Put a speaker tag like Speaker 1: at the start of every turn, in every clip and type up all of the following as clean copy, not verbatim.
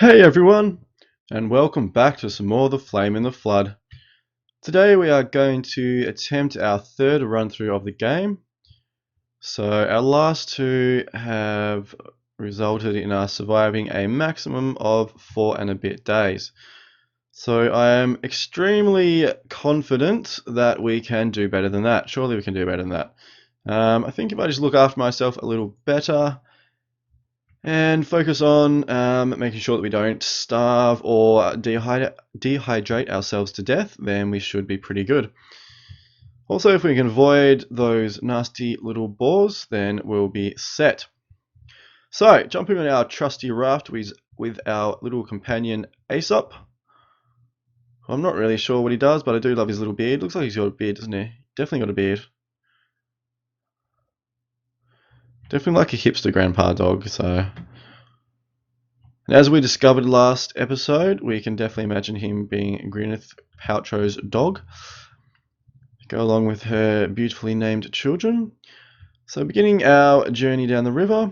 Speaker 1: Hey everyone, and welcome back to some more of The Flame in the Flood. Today we are going to attempt our third run through of the game. So our last two have resulted in us surviving a maximum of 4 and a bit days. So I am extremely confident that we can do better than that. Surely we can do better than that. I think if I just look after myself a little better and focus on making sure that we don't starve or dehydrate ourselves to death, then we should be pretty good. Also, if we can avoid those nasty little boars, then we'll be set. So, jumping on our trusty raft with our little companion Aesop. I'm not really sure what he does, but I do love his little beard. Looks like he's got a beard, doesn't he? Definitely got a beard. Definitely like a hipster grandpa dog, so... And as we discovered last episode, we can definitely imagine him being Gwyneth Paltrow's dog. Go along with her beautifully named children. So beginning our journey down the river.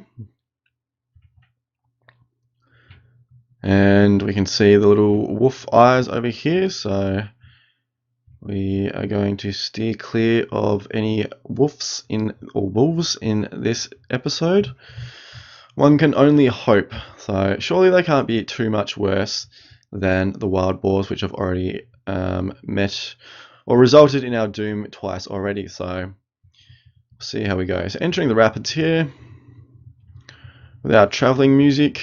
Speaker 1: And we can see the little wolf eyes over here, so we are going to steer clear of any wolves in this episode. One can only hope, so surely they can't be too much worse than the wild boars, which have already met or resulted in our doom twice already, so we'll see how we go. So entering the rapids here with our travelling music.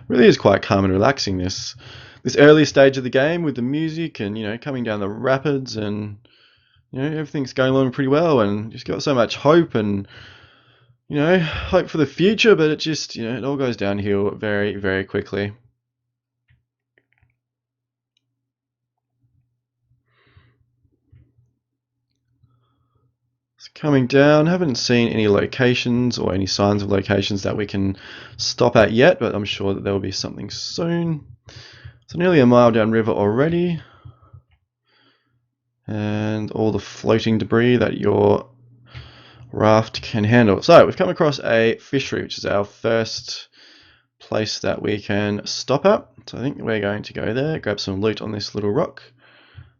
Speaker 1: Really is quite calm and relaxing, this early stage of the game with the music and coming down the rapids, and everything's going along pretty well, and just got so much hope and hope for the future, but it just it all goes downhill very, very quickly. It's coming down. Haven't seen any locations or any signs of locations that we can stop at yet, but I'm sure that there will be something soon. So nearly a mile downriver already, and all the floating debris that your raft can handle. So we've come across a fishery, which is our first place that we can stop at. So I think we're going to go there, grab some loot on this little rock.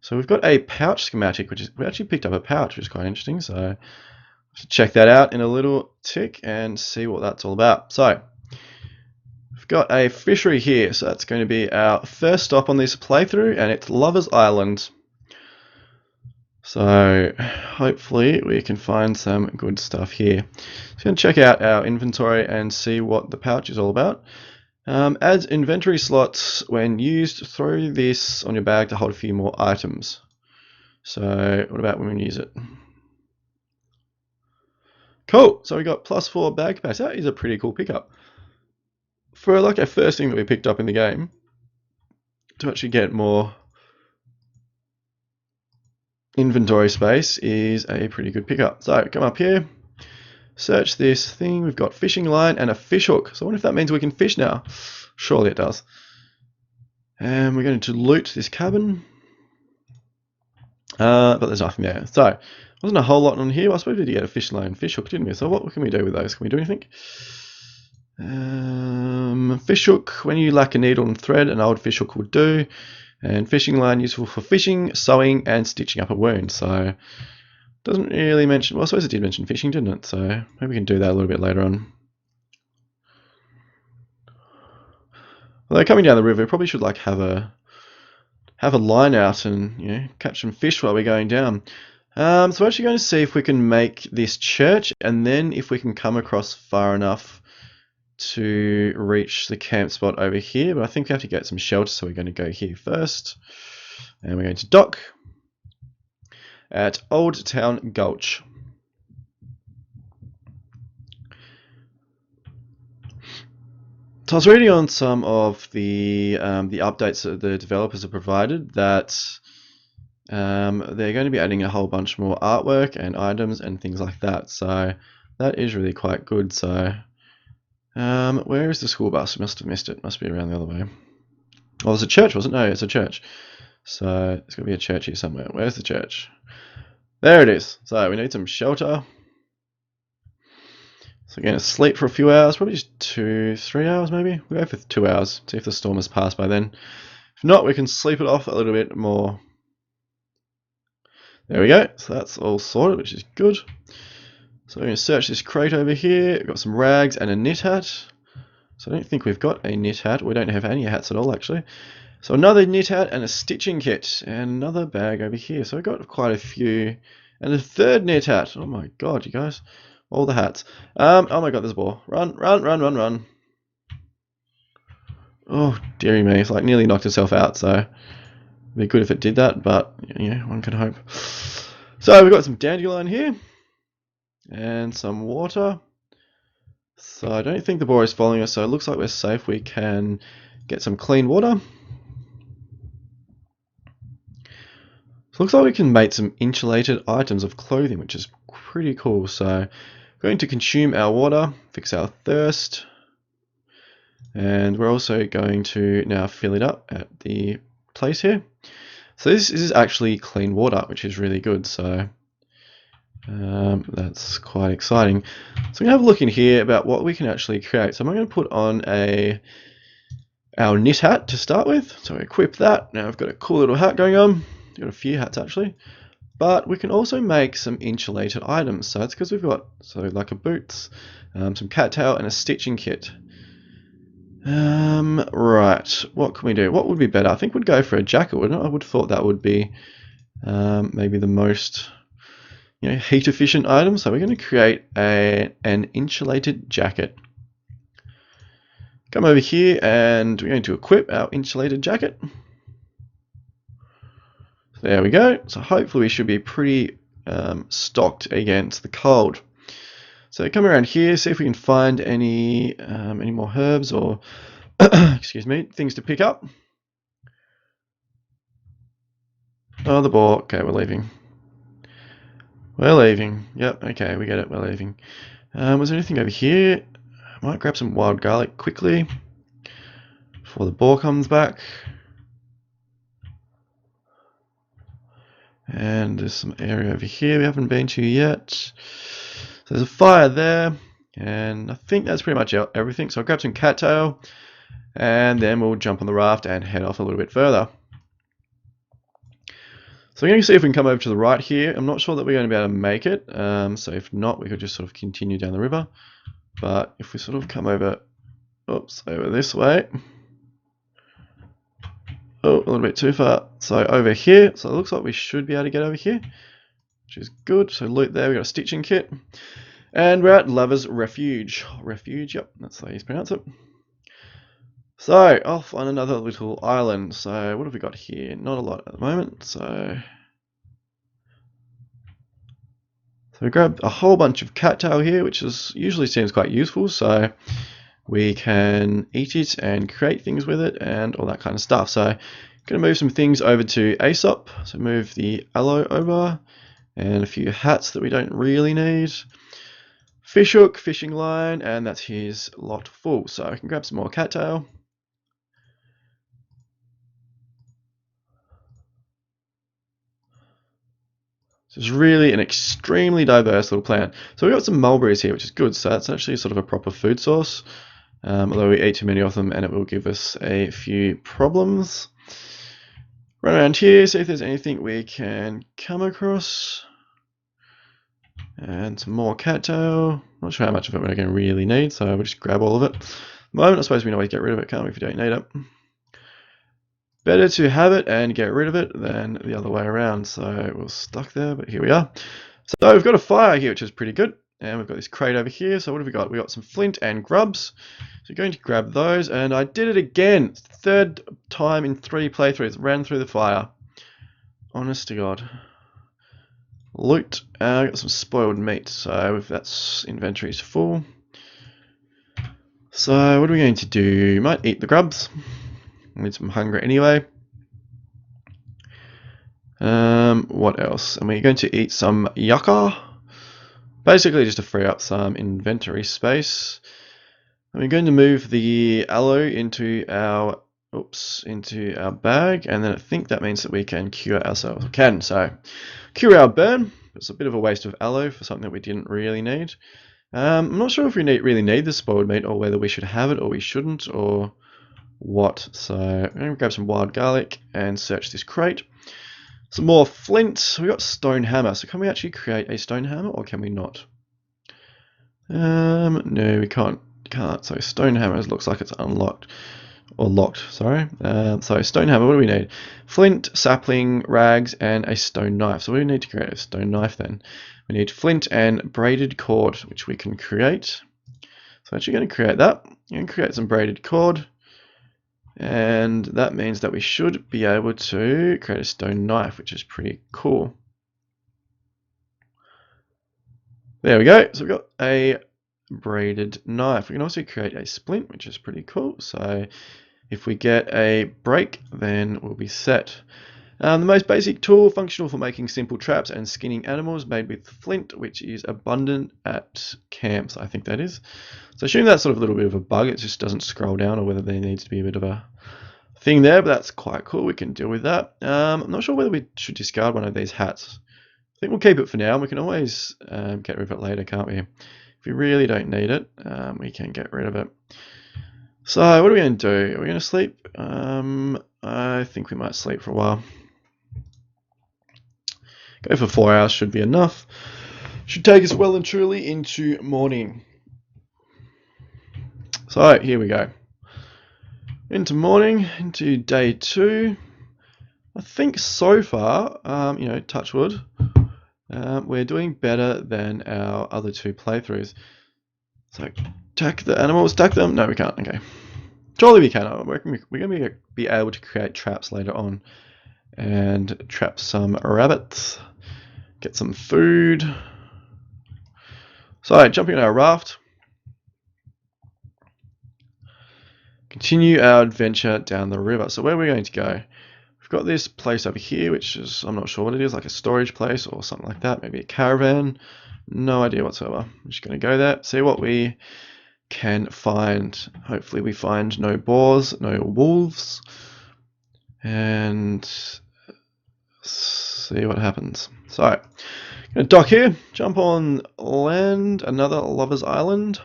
Speaker 1: So we've got a pouch schematic, we actually picked up a pouch, which is quite interesting. So check that out in a little tick and see what that's all about. So we've got a fishery here, so that's going to be our first stop on this playthrough, and it's Lover's Island. So hopefully we can find some good stuff here. So going to check out our inventory and see what the pouch is all about. Adds inventory slots when used. Throw this on your bag to hold a few more items. So what about when we use it? Cool, so we got +4 bag capacity. That is a pretty cool pickup. For like a first thing that we picked up in the game, to actually get more inventory space is a pretty good pickup. So come up here, search this thing. We've got fishing line and a fish hook. So I wonder if that means we can fish now. Surely it does. And we're going to loot this cabin. But there's nothing there. So wasn't a whole lot on here. I suppose we did get a fishing line and fish hook, didn't we? So what can we do with those? Can we do anything? Fish hook, when you lack a needle and thread, an old fish hook will do. And fishing line, useful for fishing, sewing, and stitching up a wound. So doesn't really mention, well, I suppose it did mention fishing, didn't it? So maybe we can do that a little bit later on. Although coming down the river, we probably should like have a line out and catch some fish while we're going down. So we're actually going to see if we can make this church, and then if we can come across far enough to reach the camp spot over here. But I think we have to get some shelter, so we're going to go here first, and we're going to dock at Old Town Gulch. So I was reading on some of the updates that the developers have provided that they're going to be adding a whole bunch more artwork and items and things like that. So that is really quite good. So where is the school bus? Must have missed it. Must be around the other way. Oh, there's a church, wasn't it? No, it's a church. So there's going to be a church here somewhere. Where's the church? There it is. So we need some shelter. So we're going to sleep for a few hours, probably just 2-3 hours maybe. We'll go for 2 hours, see if the storm has passed by then. If not, we can sleep it off a little bit more. There we go, so that's all sorted, which is good. So we're going to search this crate over here. We've got some rags and a knit hat. So I don't think we've got a knit hat. We don't have any hats at all, actually. So another knit hat and a stitching kit. And another bag over here. So we've got quite a few. And a third knit hat. Oh my god, you guys. All the hats. Oh my god, there's a ball. Run, run, run, run, run. Oh, dearie me. It's like nearly knocked itself out, so it'd be good if it did that, but yeah, one can hope. So we've got some dandelion here. And some water. So I don't think the boar is following us, so it looks like we're safe. We can get some clean water. So it looks like we can make some insulated items of clothing, which is pretty cool. So we're going to consume our water, fix our thirst, and we're also going to now fill it up at the place here. So this is actually clean water, which is really good. So that's quite exciting. So I'm going to have a look in here about what we can actually create. So I'm going to put on our knit hat to start with. So equip that. Now I've got a cool little hat going on. I've got a few hats actually. But we can also make some insulated items. So that's because we've got like a boots, some cattail, and a stitching kit. Right. What can we do? What would be better? I think we'd go for a jacket, wouldn't it? I would have thought that would be maybe the most heat efficient item. So we're going to create an insulated jacket. Come over here and we're going to equip our insulated jacket. There we go. So hopefully we should be pretty stocked against the cold. So come around here, see if we can find any more herbs or excuse me, things to pick up. Oh, the boar. Okay, we're leaving. We're leaving. Yep, okay, we get it. We're leaving. Was there anything over here? I might grab some wild garlic quickly before the boar comes back. And there's some area over here we haven't been to yet. So there's a fire there. And I think that's pretty much everything. So I'll grab some cattail. And then we'll jump on the raft and head off a little bit further. So we're going to see if we can come over to the right here. I'm not sure that we're going to be able to make it. So if not, we could just sort of continue down the river. But if we sort of come over, over this way. Oh, a little bit too far. So over here. So it looks like we should be able to get over here, which is good. So loot there. We got a stitching kit. And we're at Lover's Refuge. Refuge, yep, that's how you pronounce it. So off on another little island. So what have we got here? Not a lot at the moment. So we grab a whole bunch of cattail here, which usually seems quite useful. So we can eat it and create things with it and all that kind of stuff. So I'm going to move some things over to Aesop. So move the alllll over and a few hats that we don't really need. Fish hook, fishing line, and that's his lot full. So I can grab some more cattail. So it's really an extremely diverse little plant. So we've got some mulberries here, which is good. So that's actually sort of a proper food source. Although we eat too many of them and it will give us a few problems. Run around here, see if there's anything we can come across. And some more cattail. Not sure how much of it we're going to really need, so we'll just grab all of it. At the moment, I suppose we can always get rid of it, can't we, if we don't need it. Better to have it and get rid of it than the other way around. So we're stuck there, but here we are. So we've got a fire here, which is pretty good. And we've got this crate over here. So what have we got? We've got some flint and grubs. So we're going to grab those. And I did it again. Third time in 3 playthroughs. Ran through the fire. Honest to God. Loot. I got some spoiled meat. So if that's inventory is full. So what are we going to do? We might eat the grubs. I need some hunger anyway. What else? And we're going to eat some yucca. Basically just to free up some inventory space. And we're going to move the alllll into our bag, and then I think that means that we can cure ourselves. We can, so cure our burn. It's a bit of a waste of alllll for something that we didn't really need. I'm not sure if we really need the spoiled meat, or whether we should have it or we shouldn't, or what. So I'm going to grab some wild garlic and search this crate. Some more flint. We got stone hammer. So can we actually create a stone hammer, or can we not? No, we can't. So stone hammer looks like it's unlocked. Or locked, sorry. So stone hammer, what do we need? Flint, sapling, rags, and a stone knife. So we need to create a stone knife then. We need flint and braided cord, which we can create. So I'm actually going to create that. You can create some braided cord. And that means that we should be able to create a stone knife, which is pretty cool. There we go. So we've got a braided knife. We can also create a splint, which is pretty cool. So if we get a break, then we'll be set. The most basic tool, functional for making simple traps and skinning animals, made with flint, which is abundant at camps, I think that is. So I assume that's sort of a little bit of a bug, it just doesn't scroll down, or whether there needs to be a bit of a thing there, but that's quite cool, we can deal with that. I'm not sure whether we should discard one of these hats. I think we'll keep it for now, we can always get rid of it later, can't we? If we really don't need it, we can get rid of it. So what are we going to do? Are we going to sleep? I think we might sleep for a while. Go for 4 hours should be enough. Should take us well and truly into morning. So here we go. Into morning, into day 2. I think so far, touch wood, we're doing better than our other 2 playthroughs. So attack the animals, attack them. No, we can't. Okay. Surely we can. We're going to be able to create traps later on and trap some rabbits. Get some food. So, jumping on our raft. Continue our adventure down the river. So where are we going to go? We've got this place over here, which is, I'm not sure what it is, like a storage place or something like that. Maybe a caravan. No idea whatsoever. I'm just going to go there, see what we can find. Hopefully we find no boars, no wolves. And see what happens. So, I'm going to dock here, jump on land, another lover's island.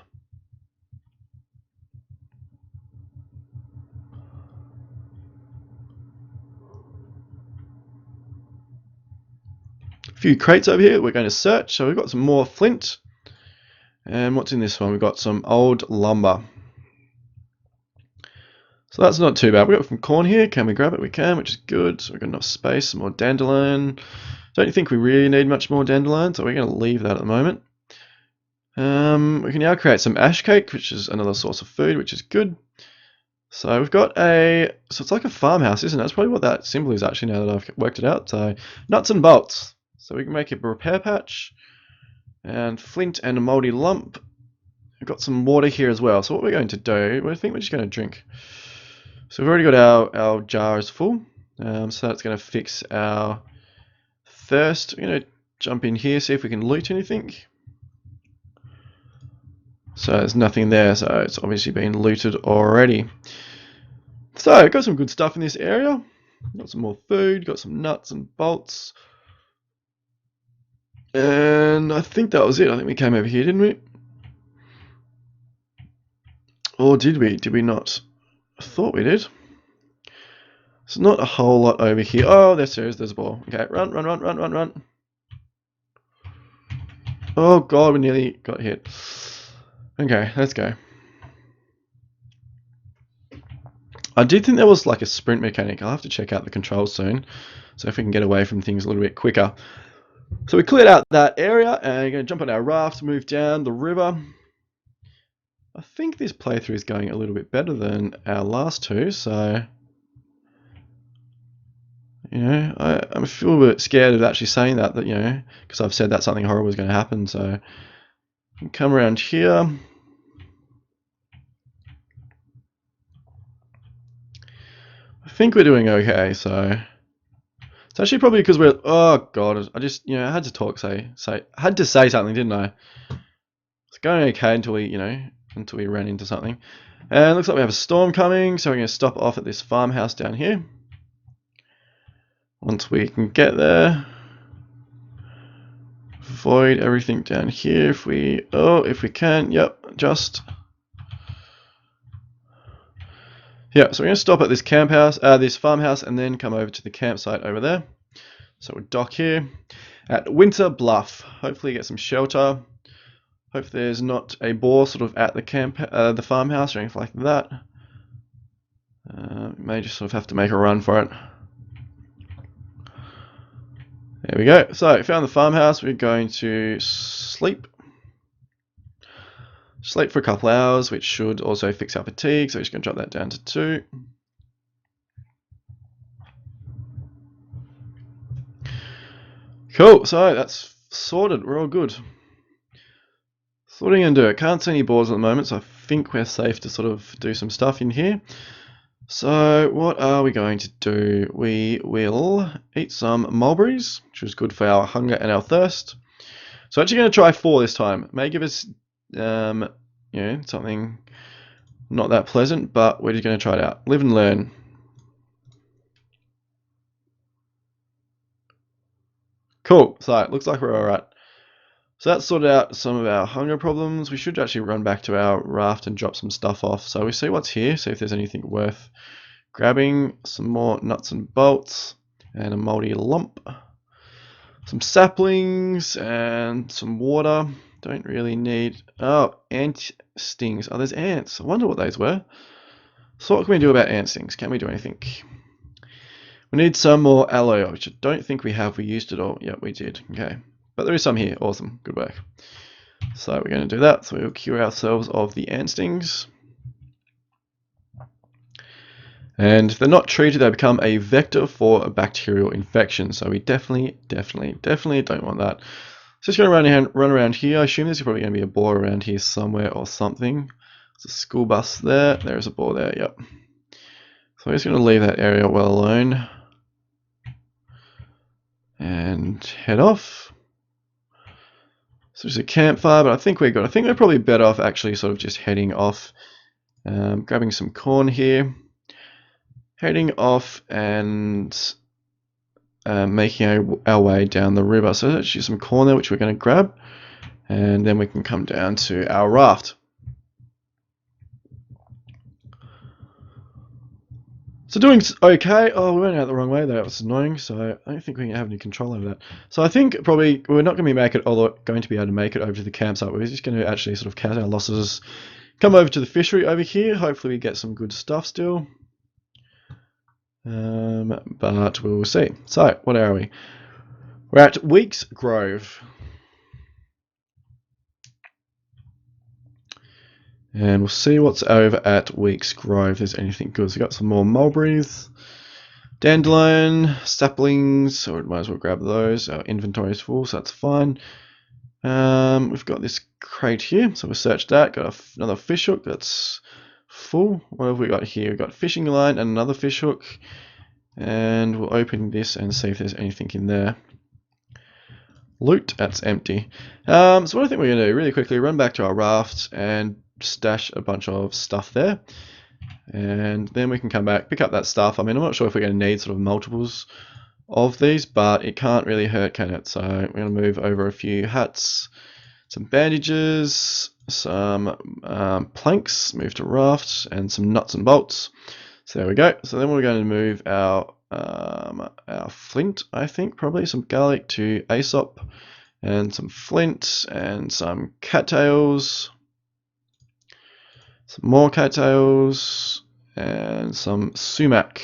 Speaker 1: A few crates over here we're going to search. So we've got some more flint. And what's in this one? We've got some old lumber. So that's not too bad. We've got some corn here. Can we grab it? We can, which is good. So we've got enough space. Some more dandelion. Don't think we really need much more dandelion, so we're going to leave that at the moment. We can now create some ash cake, which is another source of food, which is good. So we've got so it's like a farmhouse, isn't it? That's probably what that symbol is actually, now that I've worked it out. So nuts and bolts. So we can make a repair patch. And flint and a moldy lump. We've got some water here as well. So what we're going to do, I think we're just going to drink. So we've already got our jars full. So that's going to fix our thirst. We're going to jump in here, see if we can loot anything. So there's nothing there, so it's obviously been looted already. So got some good stuff in this area. Got some more food, got some nuts and bolts. And I think that was it. I think we came over here, didn't we? Or did we? Did we not? I thought we did. There's not a whole lot over here. Oh, there's a ball. Okay, run, run, run, run, run, run. Oh god, we nearly got hit. Okay, let's go. I did think there was like a sprint mechanic. I'll have to check out the controls soon. So if we can get away from things a little bit quicker. So we cleared out that area and we're going to jump on our raft, move down the river. I think this playthrough is going a little bit better than our last 2, so I feel a bit scared of actually saying that because I've said that something horrible is going to happen. So come around here. I think we're doing okay. So it's actually probably because we're. Oh god! I just I had to talk. I had to say something, didn't I? It's going okay until we ran into something. And it looks like we have a storm coming, so we're going to stop off at this farmhouse down here. Once we can get there. avoid everything down here if we can. Yep, just. Yeah, so we're going to stop at this this farmhouse, and then come over to the campsite over there. So we'll dock here at Winter Bluff. Hopefully get some shelter. Hope there's not a boar sort of at the farmhouse or anything like that. May just sort of have to make a run for it. There we go. So found the farmhouse. We're going to sleep. Sleep for a couple hours, which should also fix our fatigue. So we're just going to drop that down to 2. Cool. So that's sorted. We're all good. So what are we going to do? I can't see any boars at the moment, so I think we're safe to sort of do some stuff in here. So what are we going to do? We will eat some mulberries, which is good for our hunger and our thirst. So actually going to try 4 this time. It may give us something not that pleasant, but we're just going to try it out. Live and learn. Cool. So it looks like we're alright. So that sorted out some of our hunger problems. We should actually run back to our raft and drop some stuff off. So we see what's here, see if there's anything worth grabbing. Some more nuts and bolts and a moldy lump. Some saplings and some water. Don't really need... Oh, ant stings. Oh, there's ants. I wonder what those were. So what can we do about ant stings? Can we do anything? We need some more alllll, which I don't think we have. We used it all. Yep, we did. Okay. But there is some here. Awesome. Good work. So we're going to do that. So we'll cure ourselves of the ant stings. And if they're not treated, they become a vector for a bacterial infection. So we definitely don't want that. So just going to run around here. I assume there's probably going to be a boar around here somewhere or something. There's a school bus there. There's a boar there. Yep. So I'm just going to leave that area well alone. And head off. So there's a campfire, but I think we're probably better off actually sort of just heading off, grabbing some corn here, heading off and making our way down the river. So there's actually some corn there which we're going to grab, and then we can come down to our raft. So doing okay. Oh, we went out the wrong way. That was annoying. So I don't think we can have any control over that. So I think probably we're not going to be able to make it over to the campsite. We're just going to actually sort of count our losses. Come over to the fishery over here. Hopefully we get some good stuff still. But we'll see. So what are we? We're at Weeks Grove. And we'll see what's over at Weeks Grove, if there's anything good. So we've got some more mulberries, dandelion, saplings, so we might as well grab those. Our inventory is full, so that's fine. We've got this crate here, so we'll search that. Got another fish hook that's full. What have we got here? We've got fishing line and another fish hook. And we'll open this and see if there's anything in there. Loot, that's empty. So what I think we're going to do, really quickly, run back to our raft and stash a bunch of stuff there, and then we can come back, pick up that stuff. I mean, I'm not sure if we're going to need sort of multiples of these, but it can't really hurt, can it? So we're going to move over a few hats, some bandages, some planks, move to rafts, and some nuts and bolts. So there we go. So then we're going to move our flint, I think, probably some garlic to Aesop, and some flint, and some cattails, some more cattails, and some sumac.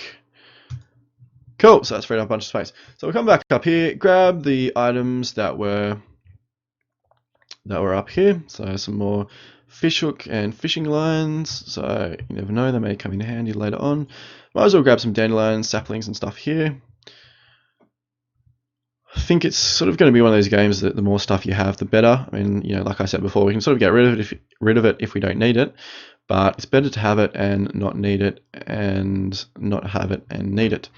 Speaker 1: Cool, so that's freed up a bunch of space. So we'll come back up here, grab the items that were up here. So some more fish hook and fishing lines. So you never know, they may come in handy later on. Might as well grab some dandelions, saplings and stuff here. I think it's sort of going to be one of those games that the more stuff you have, the better. I mean, you know, like I said before, we can sort of get rid of it if we don't need it. But it's better to have it and not need it, and not have it and need it.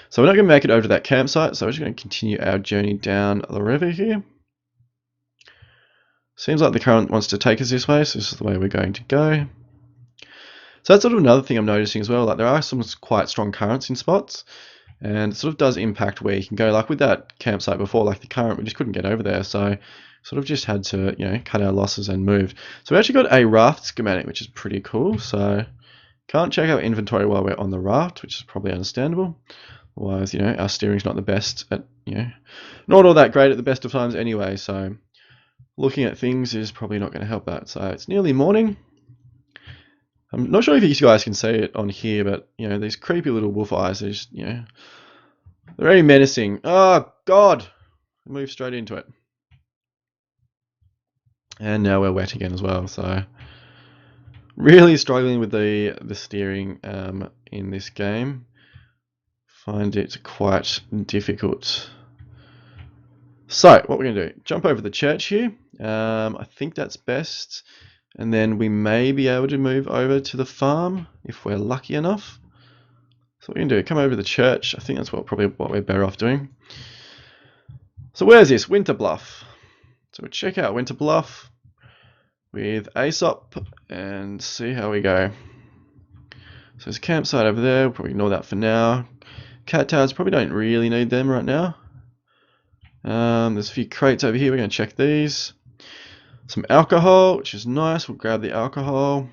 Speaker 1: So we're not going to make it over to that campsite, so we're just going to continue our journey down the river here. Seems like the current wants to take us this way, so this is the way we're going to go. So that's sort of another thing I'm noticing as well, like there are some quite strong currents in spots, and it sort of does impact where you can go. Like with that campsite before, like the current, we just couldn't get over there, so sort of just had to, cut our losses and move. So we actually got a raft schematic, which is pretty cool. So can't check our inventory while we're on the raft, which is probably understandable. Otherwise, our steering's not the best at, not all that great at the best of times anyway. So looking at things is probably not going to help that. So it's nearly morning. I'm not sure if you guys can see it on here, but these creepy little wolf eyes, they're just, they're very menacing. Oh God! Move straight into it. And now we're wet again as well, so really struggling with the steering in this game. Find it quite difficult. So what we're going to do, jump over the church here. I think that's best. And then we may be able to move over to the farm if we're lucky enough. So what we're going to do, come over to the church. I think that's probably what we're better off doing. So where's this? Winter Bluff. So we'll check out Winter Bluff with Aesop and see how we go. So there's a campsite over there. We'll probably ignore that for now. Cattails, probably don't really need them right now. There's a few crates over here. We're going to check these. Some alcohol, which is nice. We'll grab the alcohol.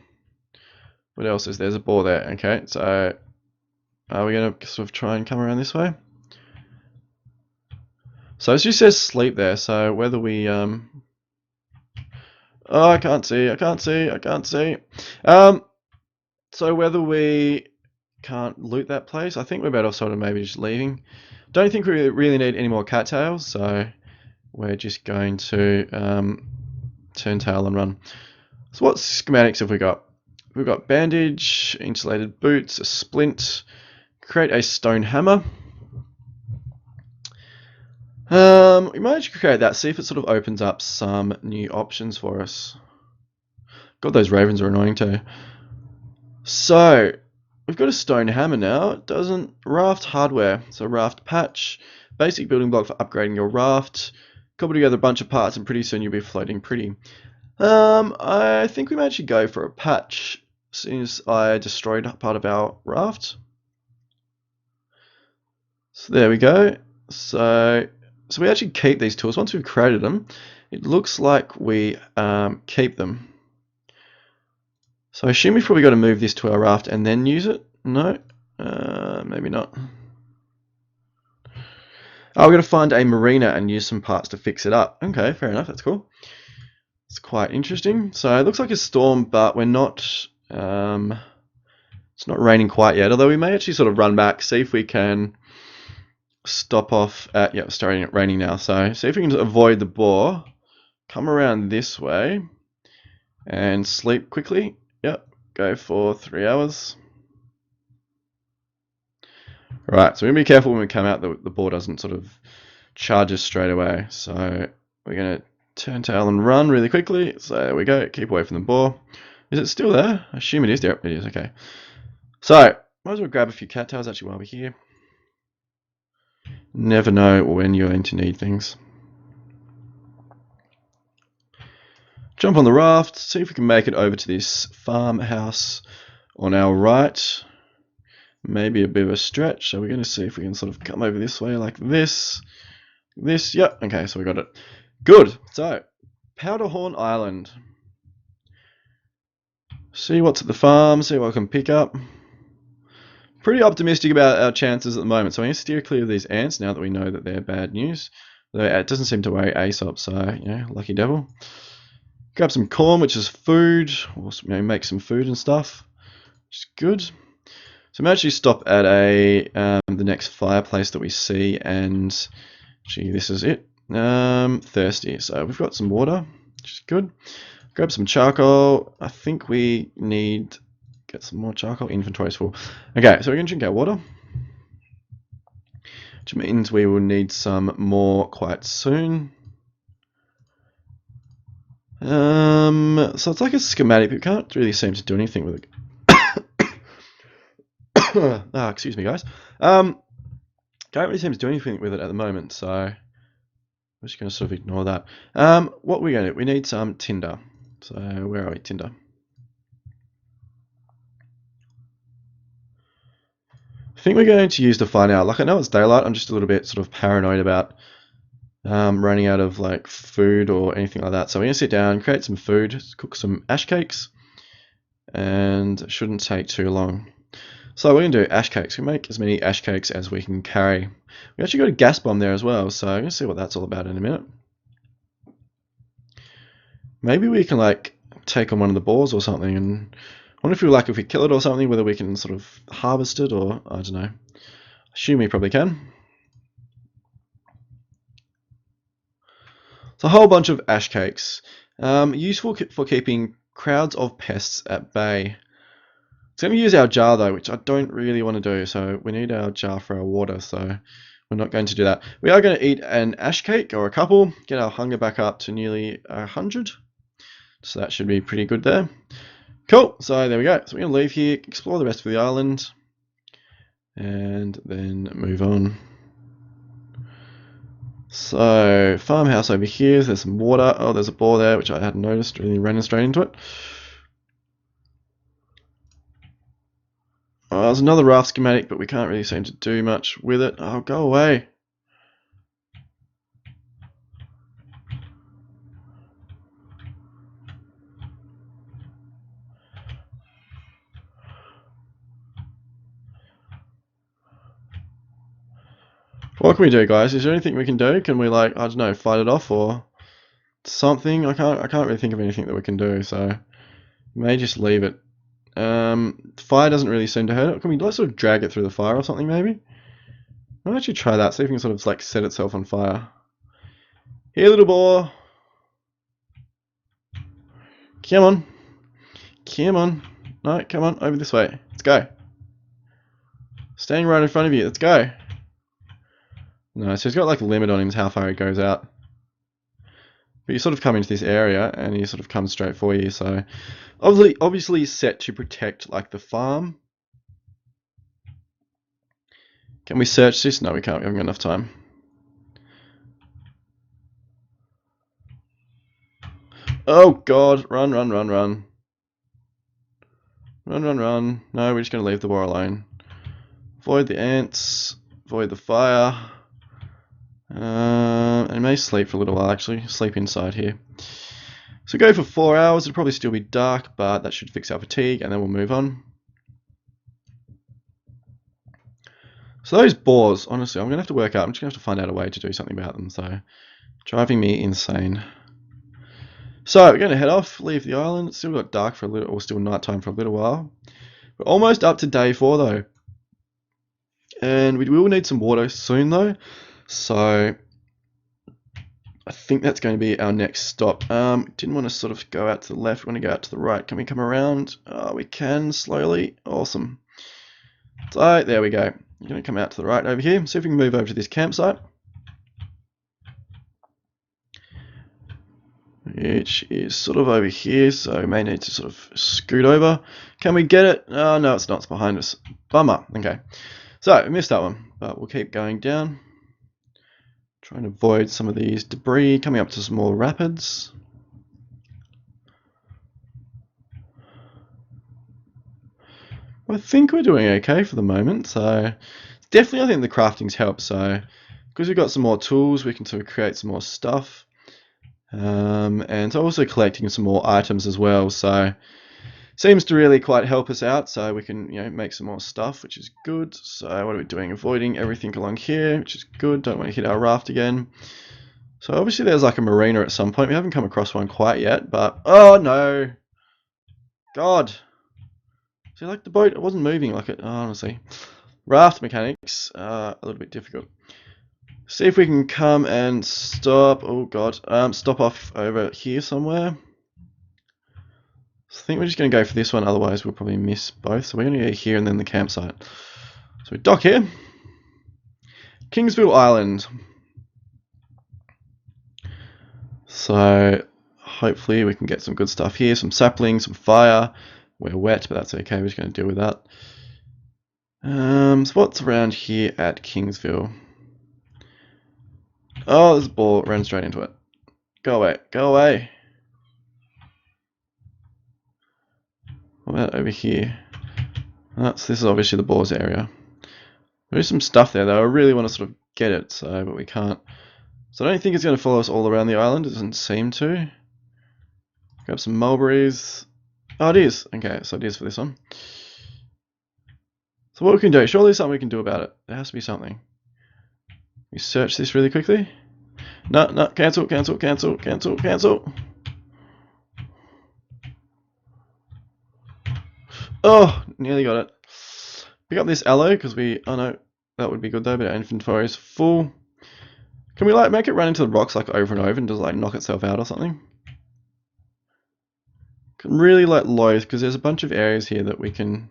Speaker 1: What else is there? There's a boar there. Okay, so are we going to sort of try and come around this way? So it just says sleep there. So whether we oh, I can't see. So whether we can't loot that place, I think we're better off sort of maybe just leaving. Don't think we really need any more cattails, so we're just going to turn tail and run. So what schematics have we got? We've got bandage, insulated boots, a splint, create a stone hammer. We might actually create that, see if it sort of opens up some new options for us. God, those ravens are annoying too. So we've got a stone hammer now. It doesn't raft hardware. So raft patch, basic building block for upgrading your raft. Cobble together a bunch of parts and pretty soon you'll be floating pretty. I think we might actually go for a patch since I destroyed part of our raft. So there we go. So we actually keep these tools. Once we've created them, it looks like we keep them. So I assume we've probably got to move this to our raft and then use it. No, maybe not. Oh, we've got to find a marina and use some parts to fix it up. Okay, fair enough. That's cool. It's quite interesting. So it looks like a storm, but we're not. It's not raining quite yet. Although we may actually sort of run back, see if we can stop off at. Yeah, it's starting raining now. So see if we can avoid the boar. Come around this way and sleep quickly. Yep, go for 3 hours. Right, so we're going to be careful when we come out that the boar doesn't sort of charge us straight away. So we're going to turn tail and run really quickly. So there we go, keep away from the boar. Is it still there? I assume it is. There it is, okay. So, might as well grab a few cattails actually while we're here. Never know when you're going to need things. Jump on the raft, see if we can make it over to this farmhouse on our right. Maybe a bit of a stretch, so we're going to see if we can sort of come over this way like this. Yep, okay, so we got it. Good, so Powderhorn Island. See what's at the farm, see what I can pick up. Pretty optimistic about our chances at the moment, so I'm going to steer clear of these ants now that we know that they're bad news. Though it doesn't seem to worry Aesop, so, lucky devil. Grab some corn, which is food, or make some food and stuff, which is good. So I'm actually stop at the next fireplace that we see, and gee, this is it. Thirsty, so we've got some water, which is good. Grab some charcoal. I think we need get some more charcoal. Inventory's full. Okay, so we're gonna drink our water, which means we will need some more quite soon. So it's like a schematic, but we can't really seem to do anything with it. Excuse me, guys. Can't really seem to do anything with it at the moment, so I'm just going to sort of ignore that. What we're going to do, we need some tinder. So where are we, tinder? I think we're going to use the fire now. Like, I know it's daylight, I'm just a little bit sort of paranoid about running out of like food or anything like that. So we're gonna sit down, create some food, cook some ash cakes, and it shouldn't take too long. So we're gonna do ash cakes. We make as many ash cakes as we can carry. We actually got a gas bomb there as well, so I'm gonna see what that's all about in a minute. Maybe we can like take on one of the boars or something, and I wonder if we kill it or something, whether we can sort of harvest it, or I don't know. Assume we probably can. It's a whole bunch of ash cakes. Useful for keeping crowds of pests at bay. It's going to use our jar though, which I don't really want to do, so we need our jar for our water, so we're not going to do that. We are going to eat an ash cake, or a couple, get our hunger back up to nearly 100. So that should be pretty good there. Cool, so there we go. So we're going to leave here, explore the rest of the island, and then move on. So, farmhouse over here, there's some water. Oh, there's a boar there, which I hadn't noticed, really ran straight into it. Oh, there's another raft schematic, but we can't really seem to do much with it. Oh, go away. What can we do, guys? Is there anything we can do? Can we, like, I don't know, fight it off or something? I can't really think of anything that we can do, so we may just leave it. Fire doesn't really seem to hurt it. Can we sort of drag it through the fire or something, maybe? I'll actually try that, see if we can sort of like set itself on fire. Here, little boar. Come on. Come on. No, come on, over this way. Let's go. Standing right in front of you. Let's go. No, so he's got like a limit on him how far he goes out. But you sort of come into this area and he sort of comes straight for you, so obviously set to protect like the farm. Can we search this? No, we can't. We haven't got enough time. Oh god, run, run, run, run. Run, run, run. No, we're just going to leave the boar alone. Avoid the ants. Avoid the fire. And it may sleep for a little while actually. Sleep inside here. So go for 4 hours. It'll probably still be dark, but that should fix our fatigue, and then we'll move on. So those boars, honestly, I'm going to have to work out. I'm just going to have to find out a way to do something about them. So, driving me insane. So, we're going to head off, leave the island. It's still got dark for a little, or still nighttime for a little while. We're almost up to day 4 though. And we will need some water soon though. So, I think that's going to be our next stop. Didn't want to sort of go out to the left. We want to go out to the right. Can we come around? We can slowly. Awesome. So, there we go. I'm going to come out to the right over here. See if we can move over to this campsite. Which is sort of over here, so we may need to sort of scoot over. Can we get it? Oh, no, it's not. It's behind us. Bummer. Okay. So, we missed that one, but we'll keep going down. Trying to avoid some of these debris, coming up to some more rapids. I think we're doing okay for the moment, so definitely I think the crafting's helped, so because we've got some more tools we can sort of create some more stuff, and also collecting some more items as well, so seems to really quite help us out, so we can make some more stuff, which is good. So what are we doing? Avoiding everything along here, which is good. Don't want to hit our raft again. So obviously there's like a marina at some point. We haven't come across one quite yet, but oh no, God. See, like the boat, it wasn't moving like it. Oh, honestly, raft mechanics a little bit difficult. See if we can come and stop. Oh God, stop off over here somewhere. So I think we're just going to go for this one, otherwise we'll probably miss both. So we're going to go here and then the campsite. So we dock here. Kingsville Island. So hopefully we can get some good stuff here. Some saplings, some fire. We're wet, but that's okay. We're just going to deal with that. So what's around here at Kingsville? Oh, there's a ball. Ran straight into it. Go away. Go away. What about over here? So this is obviously the boars area. There is some stuff there though. I really want to sort of get it, but we can't So I don't think it's going to follow us all around the island. It doesn't seem to. Grab some mulberries. Oh, it is. Okay, so it is for this one. So what we can do, surely there's something we can do about it. There has to be something. We search this really quickly. No, cancel. Oh, nearly got it. Pick up this allo because oh no, that would be good though, but our inventory is full. Can we like make it run into the rocks like over and over and just like knock itself out or something? I'm really like loath because there's a bunch of areas here that we can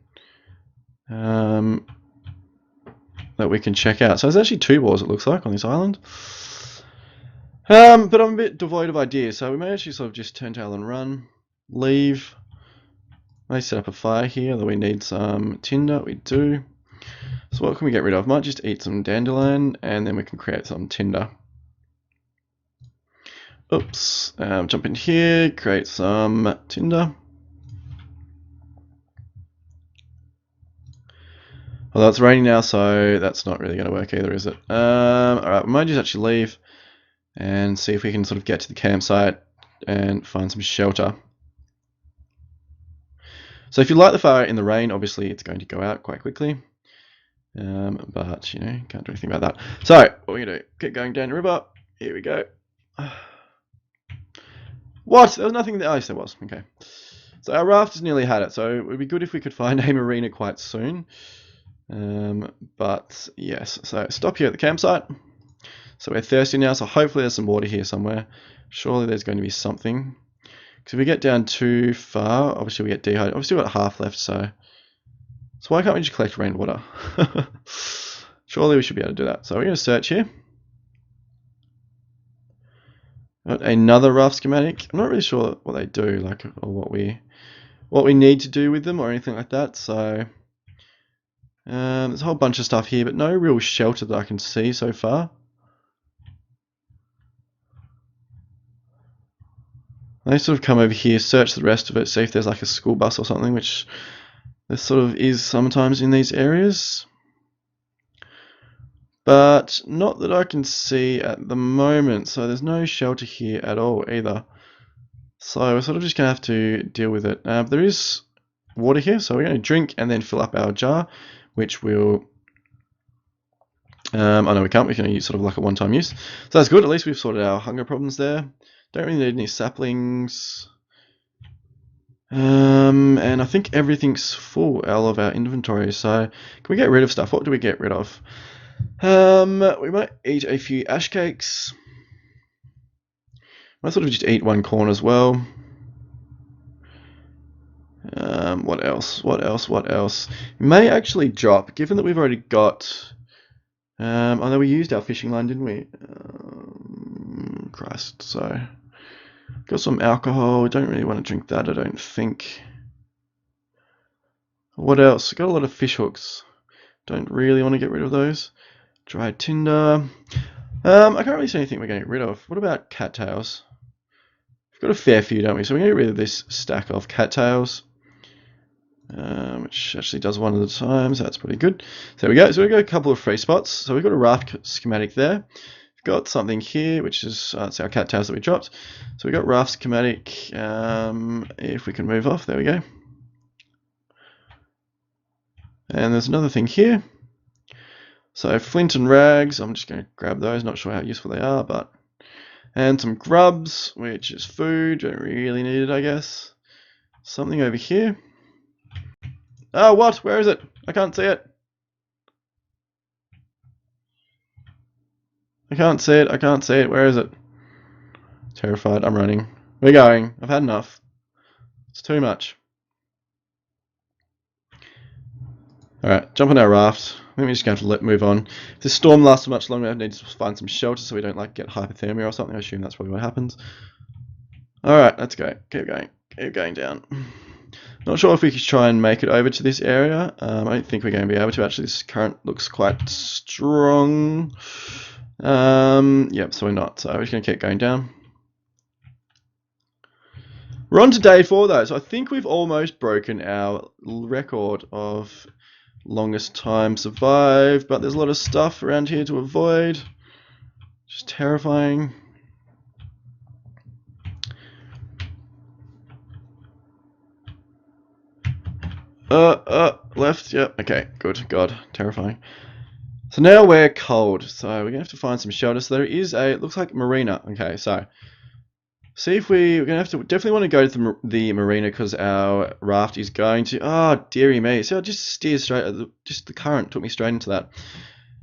Speaker 1: check out. So there's actually 2 walls it looks like on this island. But I'm a bit devoid of ideas, so we may actually sort of just turn tail and run, leave. May set up a fire here, although we need some tinder. We do. So what can we get rid of? Might just eat some dandelion, and then we can create some tinder. Oops. Jump in here, create some tinder. Although it's raining now, so that's not really going to work either, is it? Alright, we might just actually leave and see if we can sort of get to the campsite and find some shelter. So if you light the fire in the rain, obviously it's going to go out quite quickly. But, you know, can't do anything about that. So, what we're going to do, keep going down the river. Here we go. What? There was nothing there. Oh, yes, there was. Okay. So our raft has nearly had it. So it would be good if we could find a marina quite soon. But, yes. So stop here at the campsite. So we're thirsty now. So hopefully there's some water here somewhere. Surely there's going to be something. Because if we get down too far, obviously we get dehydrated. Obviously we've got half left, so why can't we just collect rainwater? Surely we should be able to do that. So we're going to search here. Got another raft schematic. I'm not really sure what they do, like, or what we need to do with them or anything like that. So there's a whole bunch of stuff here, but no real shelter that I can see so far. They sort of come over here, search the rest of it, see if there's like a school bus or something, which there sort of is sometimes in these areas. But not that I can see at the moment, so there's no shelter here at all either. So we're sort of just going to have to deal with it. There is water here, so we're going to drink and then fill up our jar, which will... oh no, we can't. We can use sort of like a one-time use. So that's good. At least we've sorted our hunger problems there. Don't really need any saplings. And I think everything's full out of our inventory. So can we get rid of stuff? What do we get rid of? We might eat a few ash cakes. Might sort of just eat one corn as well. What else? What else? We may actually drop, given that we've already got... although we used our fishing line, didn't we? Christ, so... Got some alcohol. Don't really want to drink that, I don't think. What else? Got a lot of fish hooks. Don't really want to get rid of those. Dried tinder. I can't really see anything we're going to get rid of. What about cattails? We've got a fair few, don't we? So we're going to get rid of this stack of cattails. Which actually does one at a time, so that's pretty good. So there we go. So we've got a couple of free spots. So we've got a raft schematic there. Got something here, which is it's our cattails that we dropped. So we got raft schematic. If we can move off, there we go. And there's another thing here. So flint and rags. I'm just going to grab those. Not sure how useful they are, but and some grubs, which is food. Don't really need it, I guess. Something over here. Oh, what? Where is it? I can't see it. I can't see it. I can't see it. Where is it? Terrified. I'm running. We're going. I've had enough. It's too much. Alright, jump on our raft. I think we're just going to have to move on. If this storm lasts much longer, I need to find some shelter so we don't like get hypothermia or something. I assume that's probably what happens. Alright, let's go. Keep going. Keep going down. Not sure if we could try and make it over to this area. I don't think we're going to be able to. Actually, this current looks quite strong. Yep, so we're not. So we're just going to keep going down. We're on to day 4 though, so I think we've almost broken our record of longest time survived, but there's a lot of stuff around here to avoid. Just terrifying. Left, yep, okay, good, God, terrifying. So now we're cold, so we're gonna have to find some shelter. So there is a, it looks like marina. Okay, so see if we're gonna have to definitely want to go to the marina because our raft is going to. Oh, dearie me! So I just steered straight. Just the current took me straight into that.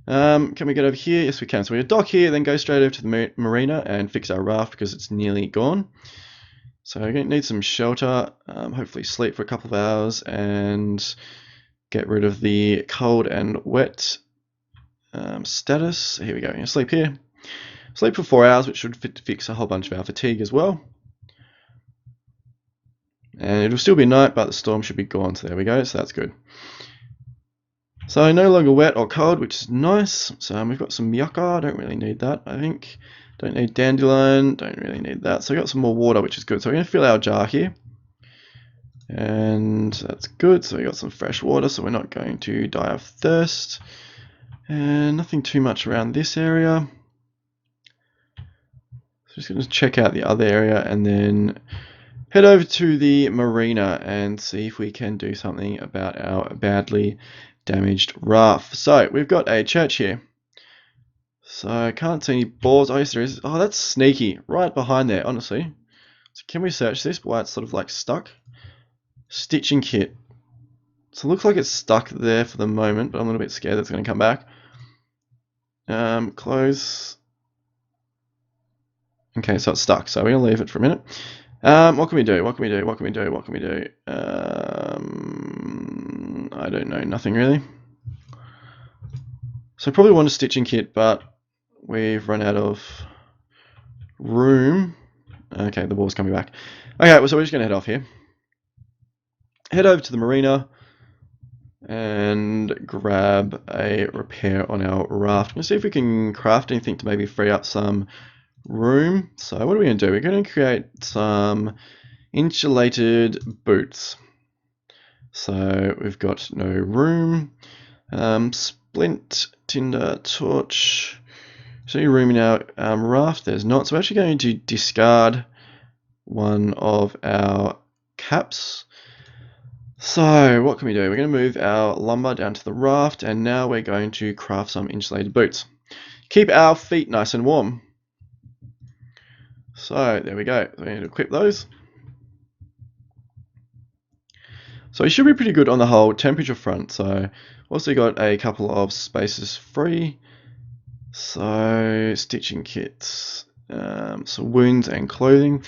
Speaker 1: Can we get over here? Yes, we can. So we dock here, then go straight over to the marina and fix our raft because it's nearly gone. So we're gonna need some shelter. Hopefully sleep for a couple of hours and get rid of the cold and wet status. Here we go. We're gonna sleep here. Sleep for 4 hours, which should fix a whole bunch of our fatigue as well. And it'll still be night, but the storm should be gone. So there we go. So that's good. So no longer wet or cold, which is nice. So we've got some yucca. Don't really need that, I think. Don't need dandelion. Don't really need that. So we got some more water, which is good. So we're going to fill our jar here. And that's good. So we got some fresh water, so we're not going to die of thirst. And nothing too much around this area. So just going to check out the other area and then head over to the marina and see if we can do something about our badly damaged raft. So we've got a church here. So I can't see any boards. Oh, yes, there is. Oh, that's sneaky. Right behind there, honestly. So can we search this? Why it's sort of like stuck? Stitching kit. So it looks like it's stuck there for the moment, but I'm a little bit scared that's going to come back. Close. Okay, so it's stuck. So we're going to leave it for a minute. What can we do? What can we do? What can we do? What can we do? I don't know. Nothing really. So I probably want a stitching kit, but we've run out of room. Okay, the ball's coming back. Okay, well, so we're just going to head off here. Head over to the marina and grab a repair on our raft. Let's see if we can craft anything to maybe free up some room. So what are we going to do? We're going to create some insulated boots. So we've got no room. Splint, tinder, torch. Is there any room in our raft? There's not. So we're actually going to discard one of our caps. So what can we do? We're going to move our lumber down to the raft, and now we're going to craft some insulated boots. Keep our feet nice and warm. So there we go. We're going to equip those. So we should be pretty good on the whole temperature front. So also got a couple of spaces free. So stitching kits, some wounds and clothing.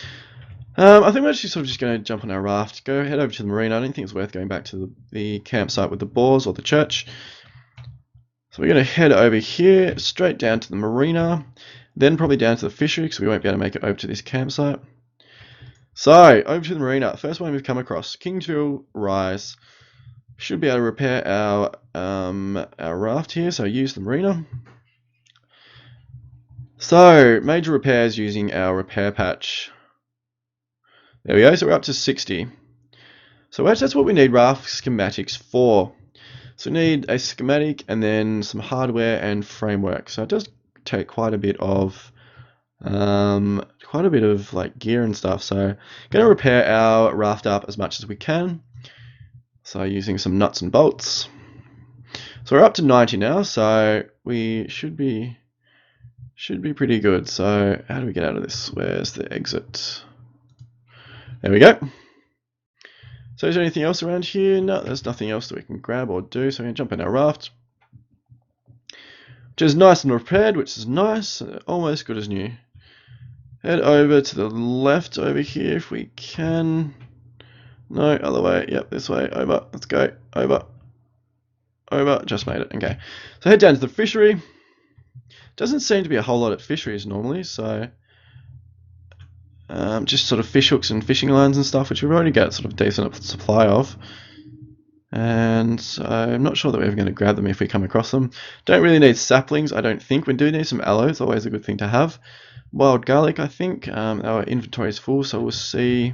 Speaker 1: I think we're actually sort of just going to jump on our raft, go head over to the marina. I don't think it's worth going back to the campsite with the boars or the church. So we're going to head over here, straight down to the marina, then probably down to the fishery because we won't be able to make it over to this campsite. So, over to the marina. First one we've come across, Kingsville Rise. Should be able to repair our raft here, so use the marina. So, major repairs using our repair patch. There we go, so we're up to 60. So that's what we need raft schematics for. So we need a schematic and then some hardware and framework. So it does take quite a bit of like gear and stuff. So going to repair our raft up as much as we can. So using some nuts and bolts. So we're up to 90 now, so we should be pretty good. So how do we get out of this? Where's the exit? There we go. So is there anything else around here? No, there's nothing else that we can grab or do. So we're going to jump in our raft, which is nice and repaired, which is nice, almost good as new. Head over to the left over here if we can. No, other way. Yep, this way. Over. Let's go. Over. Over. Just made it. Okay. So head down to the fishery. Doesn't seem to be a whole lot at fisheries normally, so just sort of fish hooks and fishing lines and stuff, which we've already got sort of decent supply of. And so I'm not sure that we're ever going to grab them if we come across them. Don't really need saplings, I don't think. We do need some aloe, it's always a good thing to have. Wild garlic, I think. Our inventory is full, so we'll see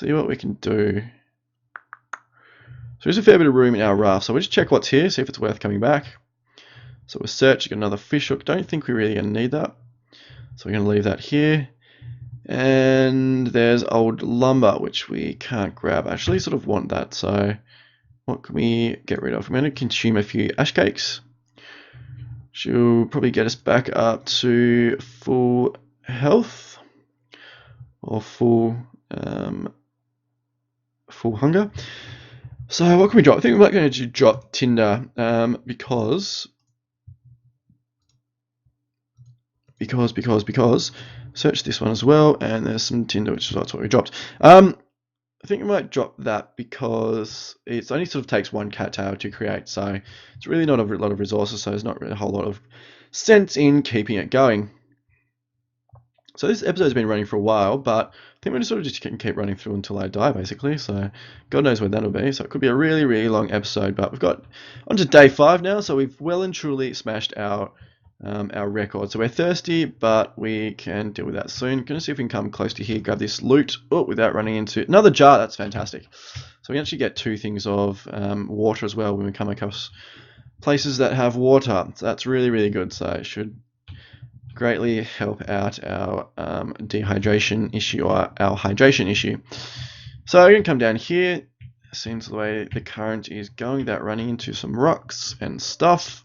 Speaker 1: what we can do. So there's a fair bit of room in our raft, so we'll just check what's here, see if it's worth coming back. So we'll search, get another fish hook. Don't think we're really going to need that. So we're going to leave that here. And there's old lumber, which we can't grab. I actually sort of want that. So what can we get rid of? I'm going to consume a few ash cakes. She'll probably get us back up to full health or full hunger. So what can we drop? I think we might going to drop tinder because search this one as well, and there's some tinder, which is that's what we dropped. I think we might drop that because it only sort of takes one cattail to create, so it's really not a lot of resources, so there's not really a whole lot of sense in keeping it going. So this episode's been running for a while, but I think we're sort of just keep running through until I die, basically. So God knows when that'll be. So it could be a really, really long episode, but we've got on to day 5 now, so we've well and truly smashed our record. So we're thirsty, but we can deal with that soon. Gonna see if we can come close to here, grab this loot without running into another jar. That's fantastic. So we actually get 2 things of water as well when we come across places that have water. So that's really, really good. So it should greatly help out our dehydration issue or our hydration issue. So we're gonna come down here. Seems the way the current is going, without running into some rocks and stuff.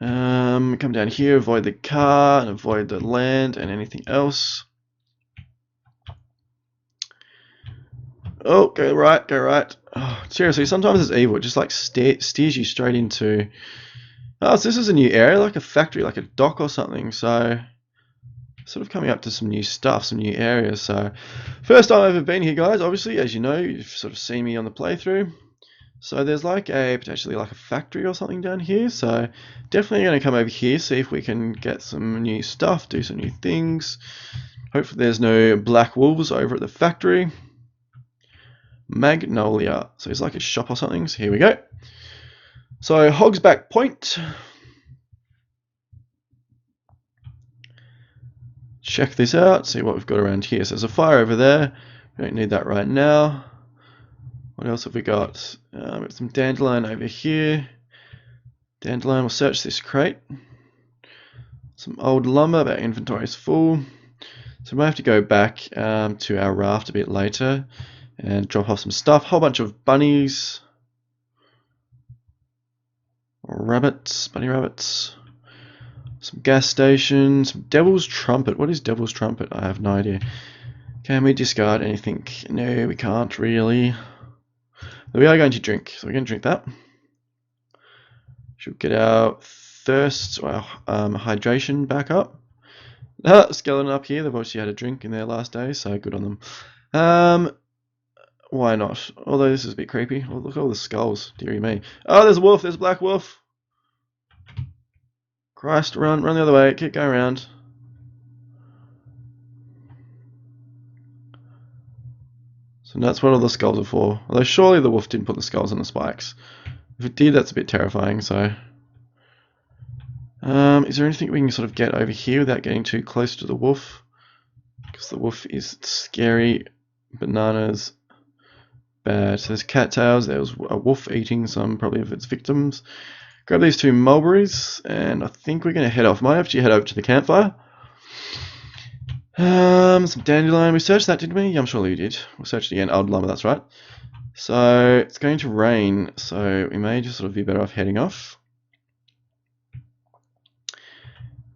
Speaker 1: Come down here, avoid the car and avoid the land and anything else. Oh, go right, go right. Oh, seriously, sometimes it's evil. It just like steers you straight into... Oh, so this is a new area, like a factory, like a dock or something. So, sort of coming up to some new stuff, some new areas. So, first time I've ever been here, guys. Obviously, as you know, you've sort of seen me on the playthrough. So there's like potentially like a factory or something down here. So definitely going to come over here, see if we can get some new stuff, do some new things. Hopefully there's no black wolves over at the factory. Magnolia. So it's like a shop or something. So here we go. So Hogsback Point. Check this out, see what we've got around here. So there's a fire over there. We don't need that right now. What else have we got? We've got some dandelion over here. Dandelion, we'll search this crate. Some old lumber, but our inventory is full. So we might have to go back to our raft a bit later and drop off some stuff. Whole bunch of bunnies. Rabbits, bunny rabbits. Some gas stations. Some Devil's Trumpet. What is Devil's Trumpet? I have no idea. Can we discard anything? No, we can't really. We are going to drink, so we're going to drink that. Should get our thirst, or our hydration back up. Skeleton up here, they've obviously had a drink in their last day, so good on them. Why not? Although this is a bit creepy. Oh, look at all the skulls, dearie me. Oh, there's a wolf, there's a black wolf. Christ, run the other way, keep going around. So that's what all the skulls are for. Although surely the wolf didn't put the skulls on the spikes. If it did, that's a bit terrifying, so... is there anything we can sort of get over here without getting too close to the wolf? Because the wolf is scary. Bananas. Bad. So there's cattails. There was a wolf eating some probably of its victims. Grab these 2 mulberries, and I think we're going to head off. Might actually head over to the campfire. Some dandelion. We searched that, didn't we? Yeah, I'm sure we did. We'll search it again. Old lumber, that's right. So it's going to rain, so we may just sort of be better off heading off.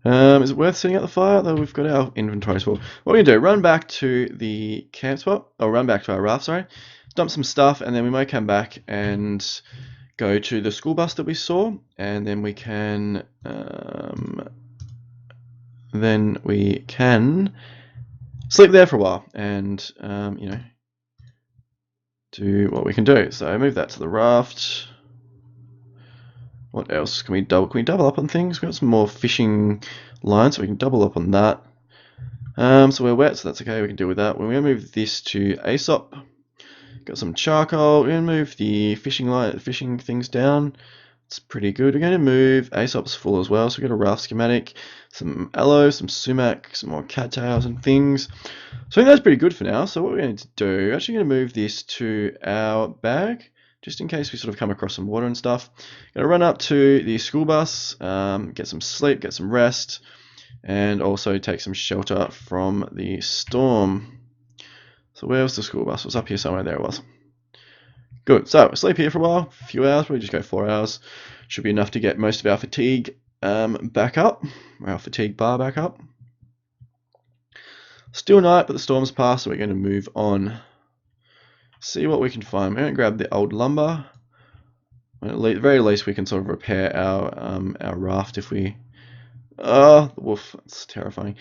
Speaker 1: Is it worth setting up the fire? Though we've got our inventories full. What we're going to do, run back to the camp spot, or run back to our raft, sorry. Dump some stuff, and then we might come back and go to the school bus that we saw, and then we can sleep there for a while, and you know, do what we can do. So move that to the raft. What else can we double? Can we double up on things? We've got some more fishing lines, so we can double up on that. So we're wet, so that's okay. We can deal with that. We're going to move this to Aesop. Got some charcoal. We're going to move the fishing things down. It's pretty good. We're going to move Aesop's full as well. So we've got a raft schematic, some aloe, some sumac, some more cattails and things. So I think that's pretty good for now. So what we're going to do, we're actually going to move this to our bag. just in case we sort of come across some water and stuff. Gonna run up to the school bus, get some sleep, get some rest, and also take some shelter from the storm. So where was the school bus? It was up here somewhere. There it was. Good. So we'll sleep here for a while, a few hours. Probably just go 4 hours. Should be enough to get most of our fatigue back up, or our fatigue bar back up. Still night, but the storm's passed, so we're going to move on. See what we can find. We're going to grab the old lumber. At the very least, we can sort of repair our raft if we. Oh, the wolf! That's terrifying.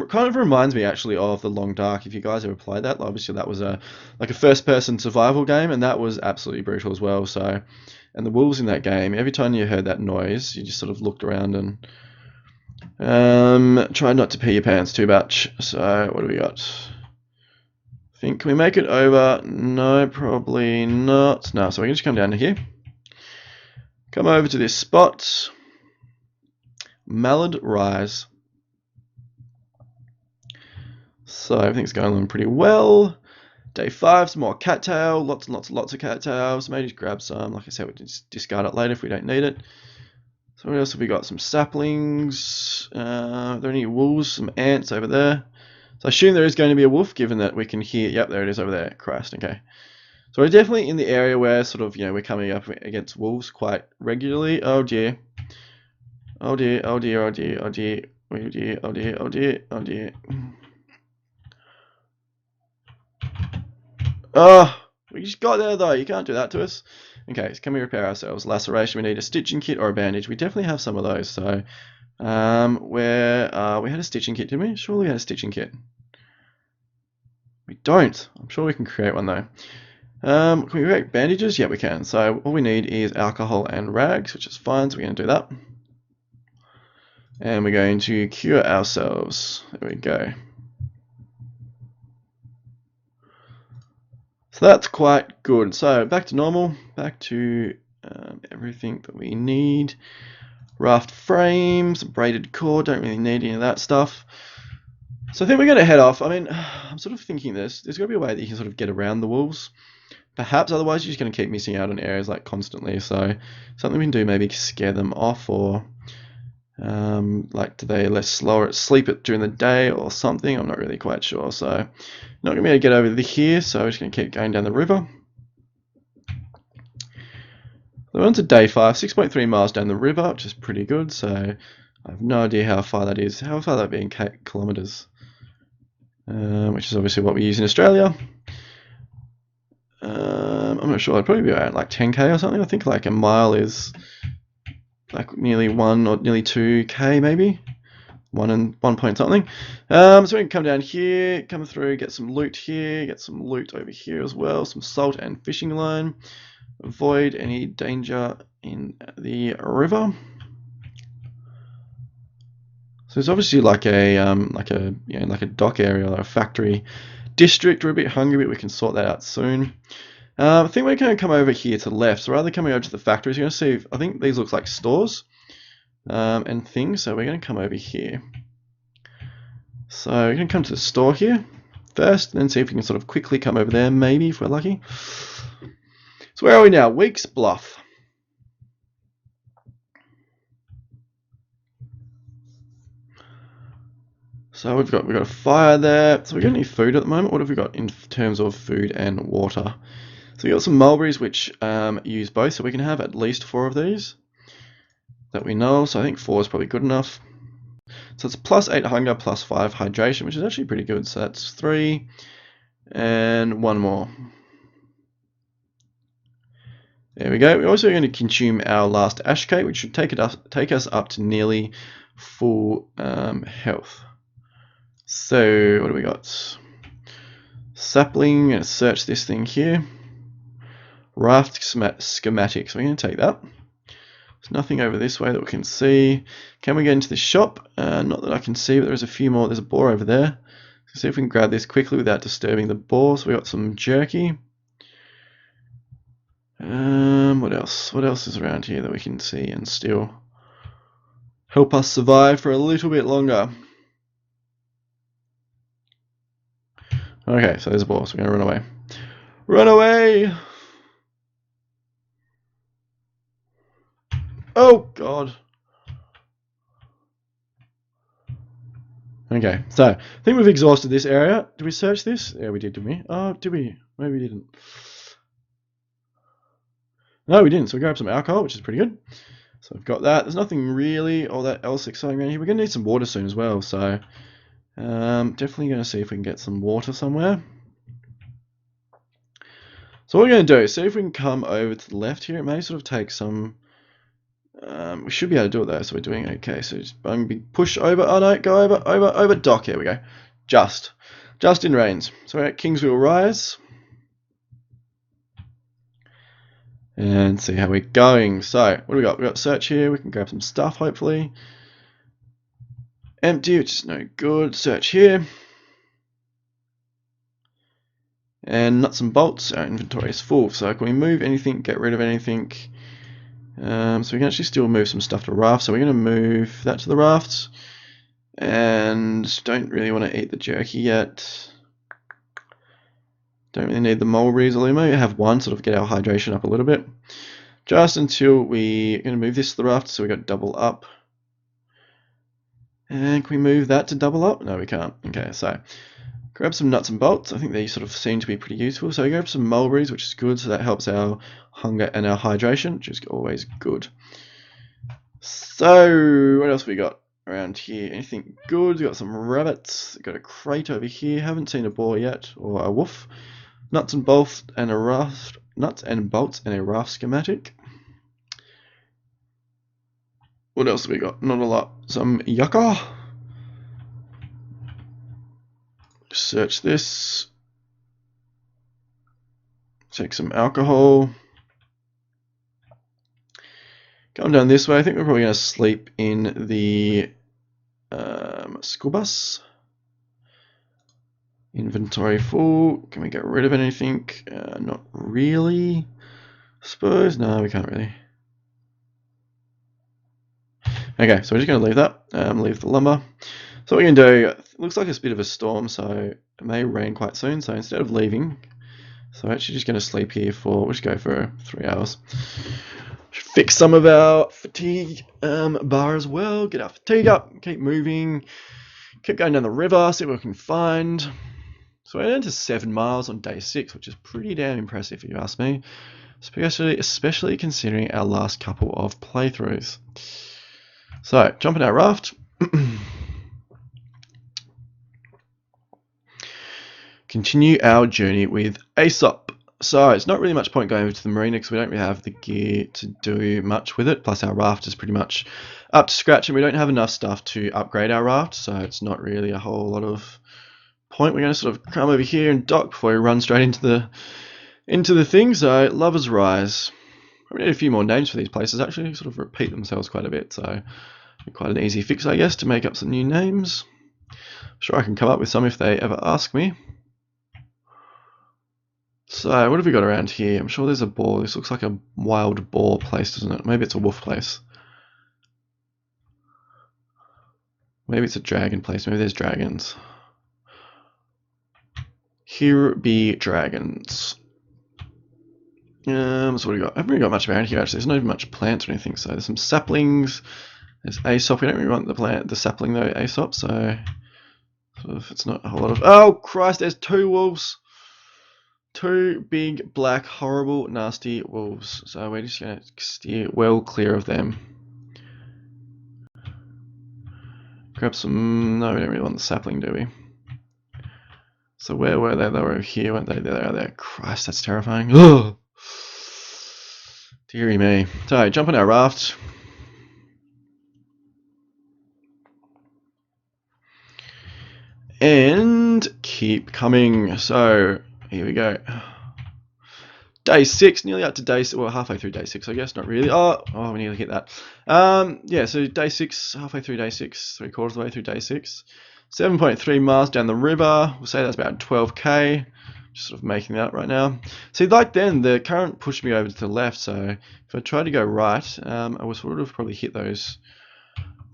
Speaker 1: Kind of reminds me actually of The Long Dark. If you guys ever played that, obviously that was a first-person survival game, and that was absolutely brutal as well. So, and the wolves in that game, every time you heard that noise, you just sort of looked around and try not to pee your pants too much. So what do we got? Can we make it over? No, probably not. No, so we can just come down to here. Come over to this spot. Mallard Rise. So everything's going along pretty well. Day 5, some more cattail. Lots and lots of cattails. Maybe just grab some. Like I said, we can just discard it later if we don't need it. So what else have we got? Some saplings. Are there any wolves? Some ants over there. So I assume there is going to be a wolf, given that we can hear. Yep, there it is over there. Christ, okay. So we're definitely in the area where sort of, we're coming up against wolves quite regularly. Oh dear. Oh dear, oh dear, oh dear, oh dear, oh dear, oh dear, oh dear, oh dear. Oh, we just got there though. You can't do that to us. Okay, so can we repair ourselves? Laceration, we need a stitching kit or a bandage. We definitely have some of those. So, we had a stitching kit, didn't we? Surely we had a stitching kit. We don't. I'm sure we can create one though. Can we create bandages? Yeah, we can. So all we need is alcohol and rags, which is fine. So we're going to do that. And we're going to cure ourselves. There we go. So that's quite good. So back to normal, back to everything that we need. Raft frames, braided cord, don't really need any of that stuff. So I think we're going to head off. I mean, I'm sort of thinking there's got to be a way that you can sort of get around the wolves. Perhaps, otherwise you're just going to keep missing out on areas like constantly. So something we can do, maybe scare them off, or like, do they sleep it during the day or something? I'm not really quite sure. So not going to be able to get over here, so we're just going to keep going down the river. We're on to day 5, 6.3 miles down the river, which is pretty good. So I have no idea how far that is. How far that would be in kilometers, which is obviously what we use in Australia. I'm not sure. It'd probably be around like 10k or something. I think like a mile is like nearly 1 or nearly 2k, maybe 1 point something. So we can come down here, come through, get some loot here, get some loot over here as well, some salt and fishing line. Avoid any danger in the river. So there's obviously like a dock area or a factory district. We're a bit hungry, but we can sort that out soon. I think we're going to come over here to the left. So rather than coming over to the factories, you're going to see, I think these look like stores and things. So we're going to come over here. So we're going to come to the store here first, and then see if we can sort of quickly come over there, maybe, if we're lucky. So where are we now? Weeks Bluff. So we've got a fire there. So we got any food at the moment? What have we got in terms of food and water? So we got some mulberries which use both, so we can have at least 4 of these that we know. So I think 4 is probably good enough. So it's +8 hunger, +5 hydration, which is actually pretty good. So that's 3 and 1 more. There we go. We're also going to consume our last ash cake, which should take us up to nearly full health. So what do we got? Sapling. Going to search this thing here. Raft schematics. We're going to take that. There's nothing over this way that we can see. Can we get into the shop? Not that I can see, but there's a few more. There's a boar over there. Let's see if we can grab this quickly without disturbing the boar. So we got some jerky. What else? What else is around here that we can see and still help us survive for a little bit longer? Okay, so there's a boar, so we're going to run away. Run away! Oh God. Okay, so I think we've exhausted this area. Did we search this? Yeah, we did, didn't we? Oh, did we? Maybe we didn't. No, we didn't. So we grabbed some alcohol, which is pretty good. So we've got that. There's nothing really all that else exciting around here. We're going to need some water soon as well. So definitely going to see if we can get some water somewhere. So what we're going to do is see if we can come over to the left here. It may sort of take some... we should be able to do it though, so we're doing okay. So just, I'm going to push over. Oh no, go over dock. Here we go. Just in range. So we're at Kingswheel Rise. And see how we're going. So what do we got? We've got search here. We can grab some stuff hopefully. Empty, which is no good. Search here. And nuts and bolts. Our inventory is full. So can we move anything? Get rid of anything? So we can actually still move some stuff to raft. So we're going to move that to the rafts. And don't really want to eat the jerky yet. Don't really need the mulberries, although we may have one, sort of get our hydration up a little bit. Just until we're going to move this to the raft, so we got double up. And can we move that to double up? No, we can't. Okay, so grab some nuts and bolts. I think they sort of seem to be pretty useful. So we grab some mulberries, which is good, so that helps our hunger and our hydration, which is always good. So what else we got around here? Anything good? We've got some rabbits. We've got a crate over here. Haven't seen a boar yet, or a wolf. Nuts and bolts and a raft. Nuts and bolts and a raft schematic. What else have we got? Not a lot. Some yucca. Search this. Take some alcohol. Going down this way. I think we're probably going to sleep in the school bus. Inventory full. Can we get rid of anything? Not really. I suppose. No, we can't really. Okay, so we're just going to leave that. Leave the lumber. So what we're going to do, it looks like it's a bit of a storm, so it may rain quite soon. So instead of leaving, so we're actually just going to sleep here for, we'll just go for 3 hours. Fix some of our fatigue bar as well. Get our fatigue up, keep moving, keep going down the river, see what we can find. So we're down to 7 miles on day 6, which is pretty damn impressive if you ask me. Especially considering our last couple of playthroughs. So, jump in our raft. Continue our journey with Aesop. So, it's not really much point going over to the marina because we don't really have the gear to do much with it. Plus, our raft is pretty much up to scratch and we don't have enough stuff to upgrade our raft. So, it's not really a whole lot of point. We're going to sort of come over here and dock before we run straight into the thing. So, Lover's Rise. We need a few more names for these places. Actually, sort of repeat themselves quite a bit. So, quite an easy fix, I guess, to make up some new names. I'm sure I can come up with some if they ever ask me. So, what have we got around here? I'm sure there's a boar. This looks like a wild boar place, doesn't it? Maybe it's a wolf place. Maybe it's a dragon place. Maybe there's dragons. Here be dragons. So what do we got? I haven't really got much around here actually. There's not even much plants or anything. So there's some saplings. There's Aesop. We don't really want the sapling though, Aesop. So sort of, it's not a whole lot of. Oh Christ! There's 2 wolves. 2 big, black, horrible, nasty wolves. So we're just gonna steer well clear of them. Grab some. No, we don't really want the sapling, do we? So where were they? They were over here, weren't they? There they are there. Christ, that's terrifying. Ugh. Deary me. So, jump on our raft. And keep coming. So, here we go. Day 6, nearly up to day 6. Well, halfway through day 6, I guess. Not really. Oh, we nearly hit that. Yeah, so day 6, halfway through day 6, 3/4 of the way through day 6. 7.3 miles down the river. We'll say that's about 12k. Just sort of making that up right now. See, like then, the current pushed me over to the left, so if I tried to go right, I would sort of probably hit those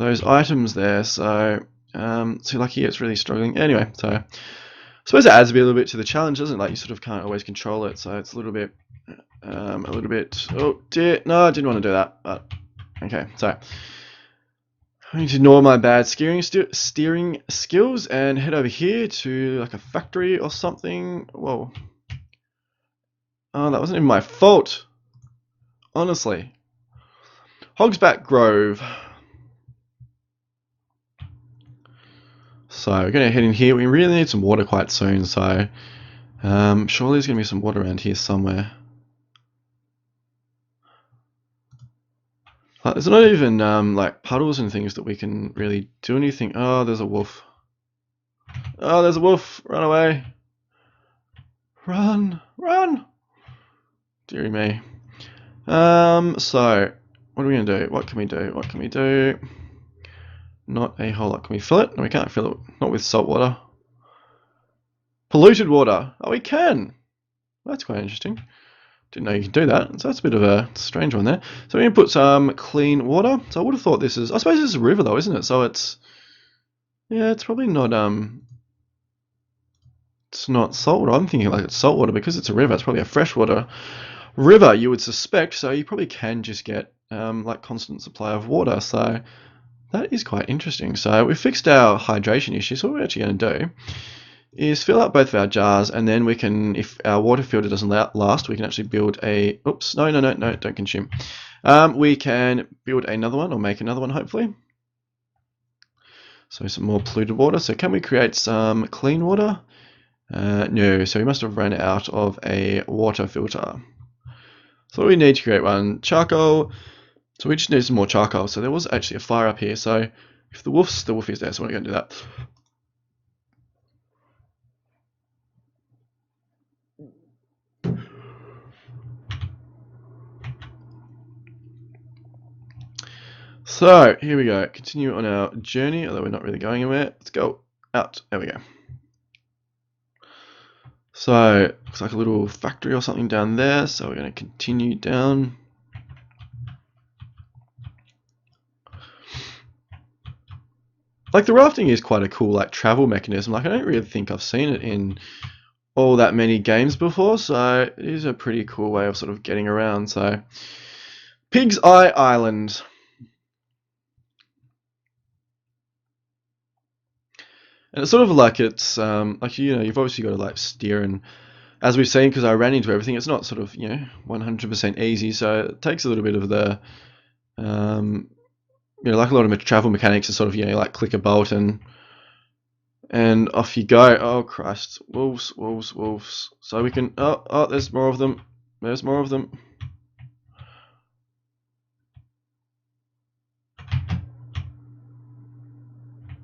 Speaker 1: items there. So, see, like here, it's really struggling. Anyway, so suppose it adds a little bit to the challenge, doesn't it? Like you sort of can't always control it, so it's a little bit. Oh dear, no, I didn't want to do that. But okay, so I need to ignore my bad steering skills and head over here to like a factory or something. Whoa. Oh, that wasn't even my fault. Honestly. Hogsback Grove. So we're going to head in here. We really need some water quite soon, so surely there's going to be some water around here somewhere. There's not even like puddles and things that we can really do anything. Oh, there's a wolf. Oh, there's a wolf. Run away. Run. Run. Deary me. So what are we going to do? What can we do? What can we do? Not a whole lot. Can we fill it? No, we can't fill it. Not with salt water. Polluted water. Oh, we can. That's quite interesting. Didn't know you could do that. So that's a bit of a strange one there. So we're going to put some clean water. So I would have thought this is, I suppose this is a river though, isn't it? So it's, yeah, it's probably not, it's not salt water. I'm thinking like it's salt water because it's a river. It's probably a freshwater river, you would suspect. So you probably can just get like constant supply of water. So that is quite interesting. So we fixed our hydration issue. So what we're actually going to do is fill up both of our jars, and then we can, if our water filter doesn't last, we can actually build a, oops, no, don't consume. We can build another one, or make another one, hopefully. So some more polluted water. So can we create some clean water? No, so we must have run out of a water filter. So we need to create one. Charcoal. So we just need some more charcoal. So there was actually a fire up here. So if the wolf is there, so we're going to do that. So here we go. Continue on our journey, although we're not really going anywhere. Let's go out. There we go. So looks like a little factory or something down there. So we're going to continue down. Like the rafting is quite a cool like travel mechanism. Like I don't really think I've seen it in all that many games before. So it is a pretty cool way of sort of getting around. So Pig's Eye Island. And it's sort of like it's like, you know, you've obviously got to like steer, and as we've seen, because I ran into everything, it's not sort of, you know, 100% easy. So it takes a little bit of the you know, like a lot of travel mechanics is sort of, you know, like click a bolt and off you go. Oh Christ, wolves. So we can, oh, there's more of them. There's more of them.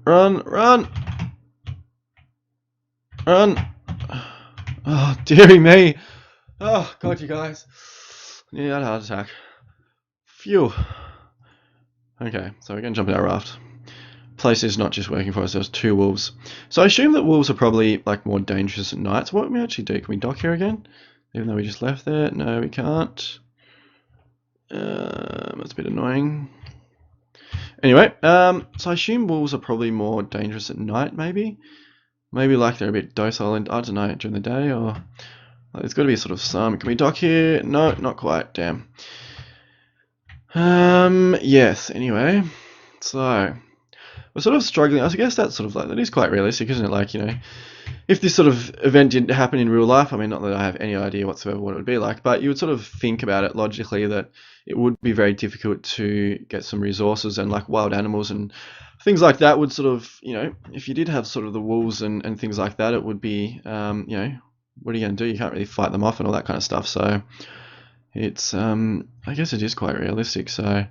Speaker 1: Run. Oh, dearie me. Oh, God, you guys. Yeah, I had a heart attack. Phew. Okay, so we're going to jump in our raft. Place is not just working for us, there's two wolves. So I assume that wolves are probably like more dangerous at night. So what can we actually do? Can we dock here again? Even though we just left there? No, we can't. That's a bit annoying. Anyway, so I assume wolves are probably more dangerous at night, maybe? Maybe like they're a bit docile, and I don't know, during the day, or like, there's got to be sort of some. Can we dock here? No, not quite. Damn. Yes. Anyway, so we're sort of struggling. I guess that's sort of like, that is quite realistic, isn't it? Like, you know, if this sort of event didn't happen in real life, I mean, not that I have any idea whatsoever what it would be like, but you would sort of think about it logically that it would be very difficult to get some resources, and like wild animals and things like that would sort of, you know, if you did have sort of the wolves and things like that, it would be, you know, what are you going to do? You can't really fight them off and all that kind of stuff. So it's, I guess it is quite realistic. So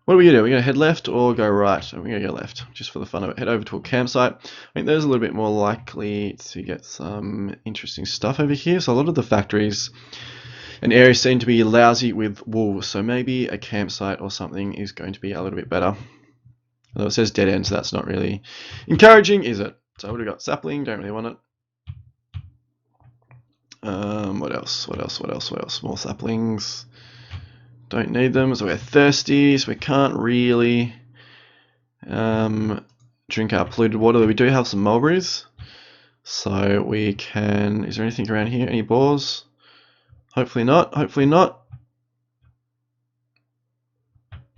Speaker 1: what are we going to do? Are we going to head left or go right? We're going to go left, just for the fun of it. Head over to a campsite. I think there's a little bit more likely to get some interesting stuff over here. So a lot of the factories and areas seem to be lousy with wolves. So maybe a campsite or something is going to be a little bit better. Although it says dead end, so that's not really encouraging, is it? So what have we got? Sapling, don't really want it. What else? More saplings. Don't need them, so we're thirsty, so we can't really drink our polluted water. We do have some mulberries. So we can, is there anything around here? Any boars? Hopefully not, hopefully not.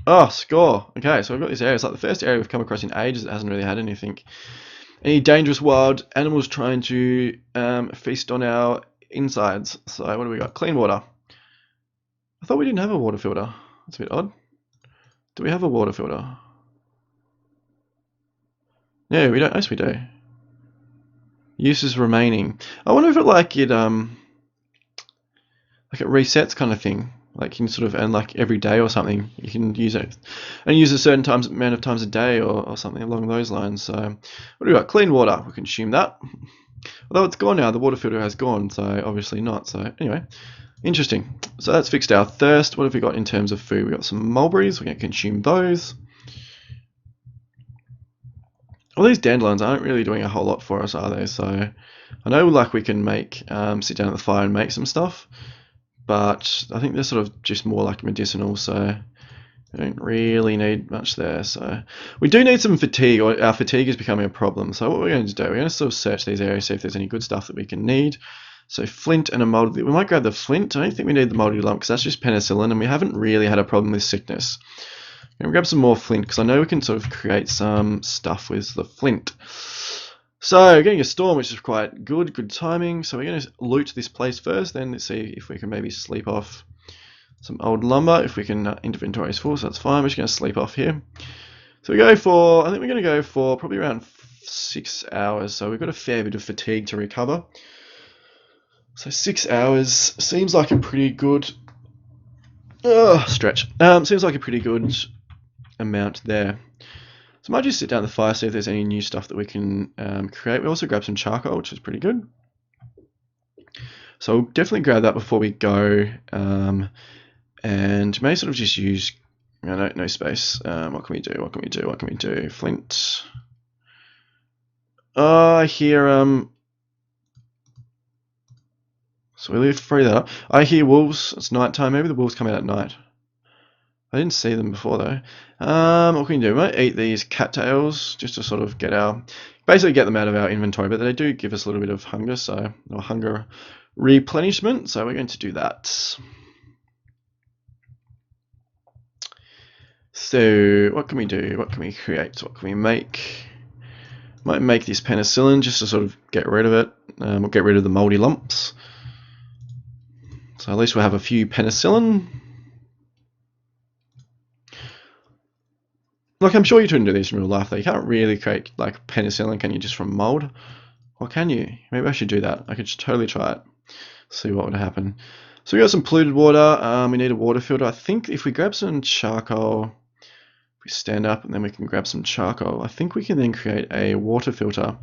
Speaker 1: Oh, score. Okay, so we've got this area. It's like the first area we've come across in ages that hasn't really had anything. Any dangerous wild animals trying to feast on our insides. So what do we got? Clean water. I thought we didn't have a water filter. That's a bit odd. Do we have a water filter? Yeah, we don't. Yes, we do. Uses remaining. I wonder if it like it resets kind of thing. Like you can sort of, and like every day or something, you can use it and use a certain amount of times a day or something along those lines. So what do we got? Clean water. We can assume that. Although it's gone now, the water filter has gone, so obviously not. So anyway, interesting. So that's fixed our thirst. What have we got in terms of food? We got some mulberries. We can consume those. All these dandelions aren't really doing a whole lot for us, are they? So I know like we can make sit down at the fire and make some stuff, but I think they're sort of just more like medicinal, so we don't really need much there. So we do need some fatigue, or our fatigue is becoming a problem. So what we're going to do, we're going to sort of search these areas, see if there's any good stuff that we can need. So flint and a moldy, we might grab the flint. I don't think we need the moldy lump because that's just penicillin and we haven't really had a problem with sickness. I'm going to grab some more flint because I know we can sort of create some stuff with the flint. So getting a storm, which is quite good timing. So we're going to loot this place first, then let's see if we can maybe sleep off some old lumber. If we can, inventory is full, so that's fine. We're just going to sleep off here. So we go for, I think we're going to go for probably around 6 hours. So we've got a fair bit of fatigue to recover. So 6 hours seems like a pretty good stretch. Seems like a pretty good amount there. So I might just sit down at the fire, see if there's any new stuff that we can create. We also grab some charcoal, which is pretty good. So we'll definitely grab that before we go, and may sort of just use, no space. What can we do? What can we do? What can we do? Flint. Oh, I hear so we'll free that up. I hear wolves. It's night time. Maybe the wolves come out at night. I didn't see them before though. What can we do? We might eat these cattails just to sort of basically get them out of our inventory, but they do give us a little bit of hunger, or hunger replenishment, so we're going to do that. So what can we do? What can we create? What can we make? Might make this penicillin just to sort of get rid of it. We'll get rid of the moldy lumps. So at least we'll have a few penicillin. Like, I'm sure you couldn't do this in real life though. You can't really create like penicillin, can you, just from mold? Or can you? Maybe I should do that. I could totally try it. See what would happen. So we got some polluted water. We need a water filter. I think if we grab some charcoal, if we stand up and then we can grab some charcoal, I think we can then create a water filter.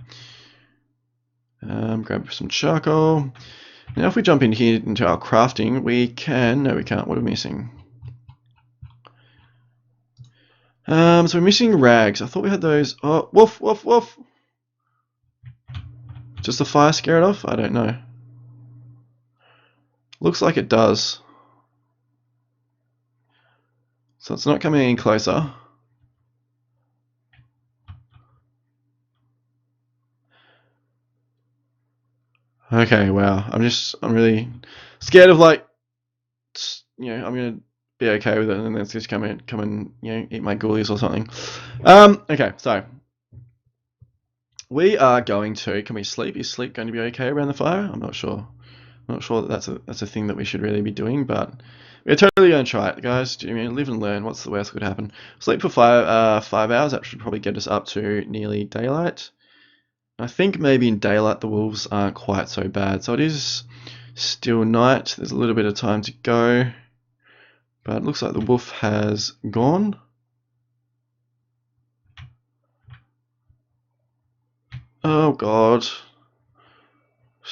Speaker 1: Grab some charcoal. Now if we jump in here into our crafting, we can, no we can't, what are we missing? So we're missing rags. I thought we had those. Oh, woof, woof, woof. Does the fire scare it off? I don't know. Looks like it does. So it's not coming any closer. Okay, wow. I'm really scared of like, I'm gonna be okay with it, and then it's just come and eat my ghoulies or something. Okay, so we are going to. Can we sleep? Is sleep going to be okay around the fire? I'm not sure. I'm not sure that that's a thing that we should really be doing, but we're totally going to try it, guys. Do you mean live and learn? What's the worst that could happen? Sleep for 5 hours. That should probably get us up to nearly daylight. I think maybe in daylight the wolves aren't quite so bad. So it is still night. There's a little bit of time to go, but it looks like the wolf has gone. Oh god.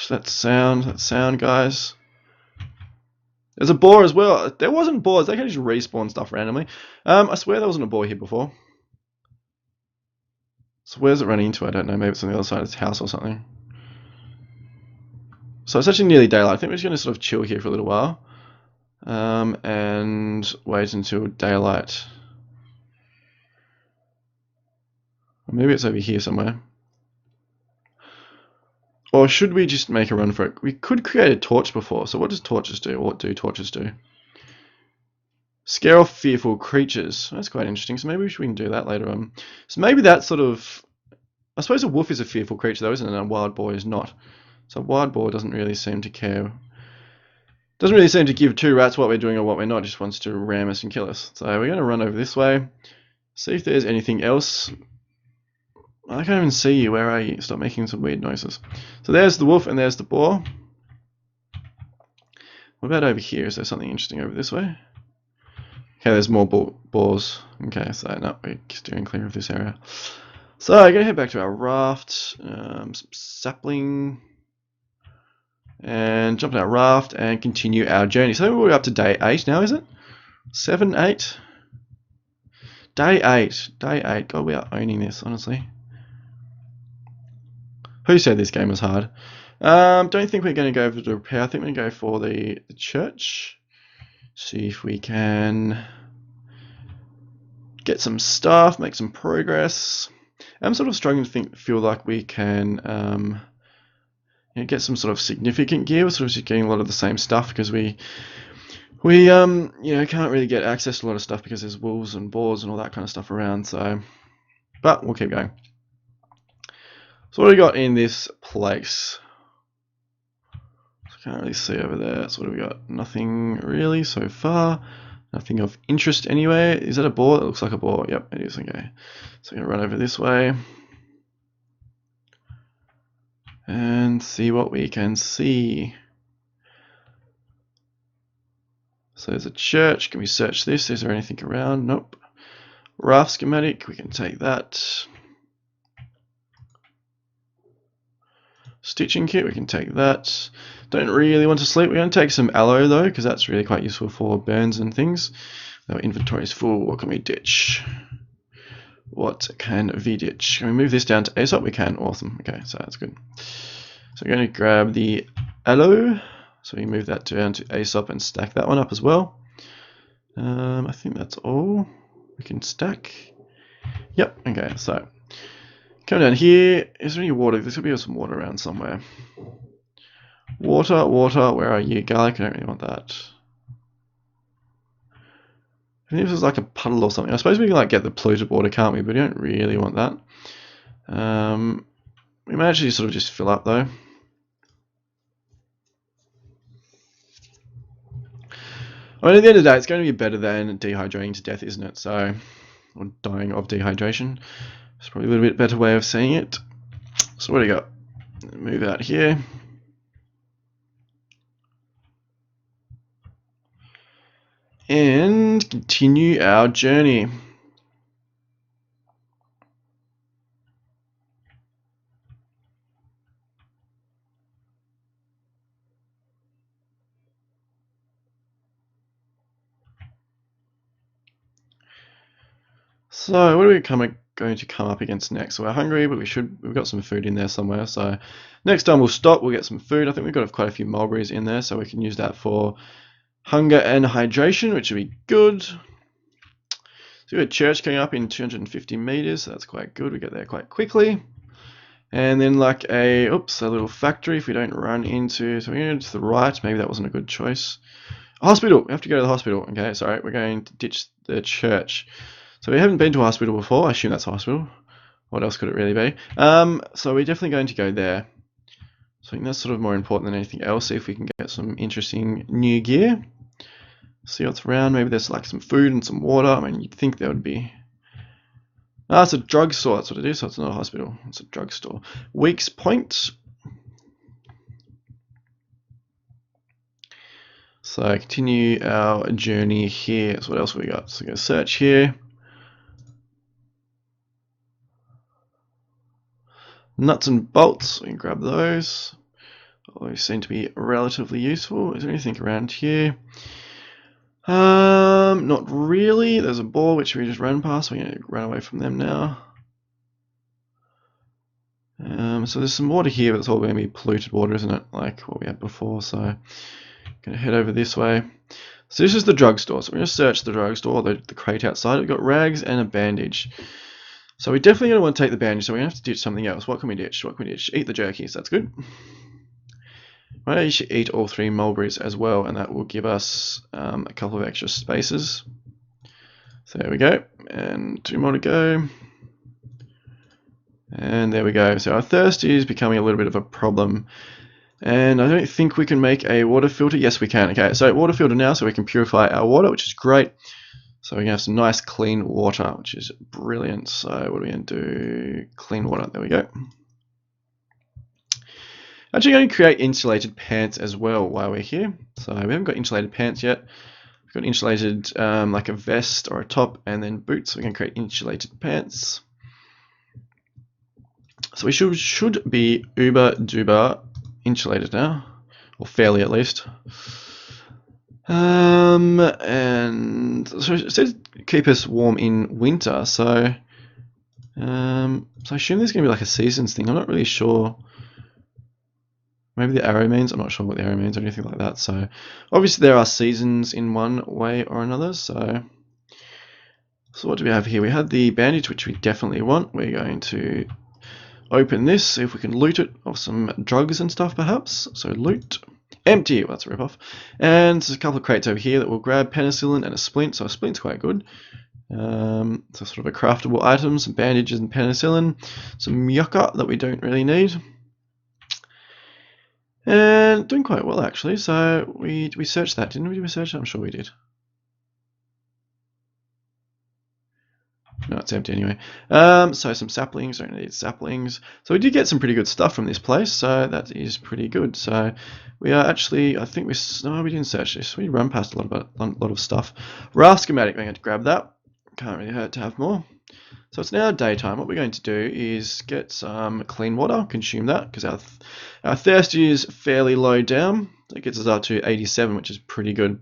Speaker 1: That sound, guys. There's a boar as well. There wasn't boars. They can just respawn stuff randomly. I swear there wasn't a boar here before. So where's it running into? I don't know. Maybe it's on the other side of this house or something. So it's actually nearly daylight. I think we're just going to sort of chill here for a little while. And wait until daylight. Or maybe it's over here somewhere. Or should we just make a run for it? We could create a torch before. So what does torches do? What do torches do? Scare off fearful creatures. That's quite interesting. So maybe we can do that later on. So maybe that sort of... I suppose a wolf is a fearful creature though, isn't it? And a wild boar is not. So a wild boar doesn't really seem to care. Doesn't really seem to give two rats what we're doing or what we're not. Just wants to ram us and kill us. So we're going to run over this way. See if there's anything else. I can't even see you. Where are you? Stop making some weird noises. So there's the wolf and there's the boar. What about over here? Is there something interesting over this way? Okay, there's more boars. Okay, so no, we're steering clear of this area. So I'm going to head back to our raft. Some sapling. And jump on our raft and continue our journey. So we're up to day 8 now, is it? 7, 8? Day 8. Day 8. God, we are owning this, honestly. Who said this game was hard? Don't think we're going to go for the repair. I think we're going to go for the church. See if we can get some stuff, make some progress. I'm sort of struggling to feel like we can get some sort of significant gear. We're sort of just getting a lot of the same stuff because we can't really get access to a lot of stuff because there's wolves and boars and all that kind of stuff around. So, but we'll keep going. So what do we got in this place? I can't really see over there. So what do we got? Nothing really so far. Nothing of interest anyway. Is that a boar? It looks like a boar. Yep, it is. Okay. So I'm going to run over this way and see what we can see. So there's a church. Can we search this? Is there anything around? Nope. Raft schematic. We can take that. Stitching kit. We can take that. Don't really want to sleep. We're going to take some aloe though, because that's really quite useful for burns and things. Our inventory is full. What can we ditch? What can we ditch? Can we move this down to Aesop? We can. Awesome. Okay, so that's good. So we're going to grab the aloe. So we move that down to Aesop and stack that one up as well. I think that's all we can stack. Yep. Okay. So come down here. Is there any water? There's gonna be some water around somewhere. Water. Where are you, garlic? I don't really want that. I think this is like a puddle or something. I suppose we can like get the polluted water, can't we? But we don't really want that. We may actually sort of just fill up though. I mean, at the end of the day, it's going to be better than dehydrating to death, isn't it? So, or dying of dehydration. It's probably a little bit better way of saying it. So what do you got? Move out here. And continue our journey. So what are we going to come up against next? So we're hungry, but we've got some food in there somewhere. So next time we'll stop, we'll get some food. I think we've got quite a few mulberries in there, so we can use that for hunger and hydration, which would be good. So we have a church coming up in 250 meters, so that's quite good. We get there quite quickly. And then like a little factory if we don't run into, so we're going to the right. Maybe that wasn't a good choice. Hospital, we have to go to the hospital. Okay, sorry, we're going to ditch the church. So we haven't been to a hospital before. I assume that's a hospital. What else could it really be? So we're definitely going to go there. So I think that's sort of more important than anything else. See if we can get some interesting new gear. See what's around. Maybe there's like some food and some water. I mean, you'd think there would be. Ah, it's a drugstore. That's what it is. So it's not a hospital. It's a drugstore. Weeks Point. So continue our journey here. So what else have we got? So we're going to search here. Nuts and bolts, we can grab those. Always seem to be relatively useful. Is there anything around here? Not really. There's a boar which we just ran past. We're going to run away from them now. So there's some water here, but it's all going to be polluted water, isn't it? Like what we had before. So I'm going to head over this way. So this is the drugstore. So we're going to search the drugstore, the crate outside. We've got rags and a bandage. So we're definitely going to want to take the bandage, so we're going to have to ditch something else. What can we ditch? What can we ditch? Eat the jerky, so that's good. Well, you should eat all 3 mulberries as well, and that will give us a couple of extra spaces. So there we go, and 2 more to go. And there we go. So our thirst is becoming a little bit of a problem. And I don't think we can make a water filter. Yes, we can. Okay, so water filter now, so we can purify our water, which is great. So we're going to have some nice clean water, which is brilliant. So what are we going to do? Clean water. There we go. Actually going to create insulated pants as well while we're here. So we haven't got insulated pants yet. We've got insulated like a vest or a top and then boots. So we're going to create insulated pants. So we should be uber duper insulated now, or fairly at least. And so it says keep us warm in winter. So I assume there's going to be like a seasons thing. I'm not really sure. Maybe the arrow means. I'm not sure what the arrow means or anything like that. So obviously there are seasons in one way or another. So what do we have here? We have the bandage, which we definitely want. We're going to open this, see if we can loot it of some drugs and stuff perhaps. So loot. Empty. Well, that's a rip-off. And there's a couple of crates over here that we'll grab. Penicillin and a splint. So a splint's quite good. So sort of a craftable item. Some bandages and penicillin. Some yucca that we don't really need. And doing quite well actually. So we searched that, didn't we? Did we search it? I'm sure we did. No, it's empty anyway. So some saplings, don't need saplings. So we did get some pretty good stuff from this place, so that is pretty good. So we are actually, I think no, we didn't search this. We run past a lot of stuff. Raft schematic, we're going to grab that. Can't really hurt to have more. So it's now daytime. What we're going to do is get some clean water, consume that, because our thirst is fairly low down. It gets us up to 87, which is pretty good.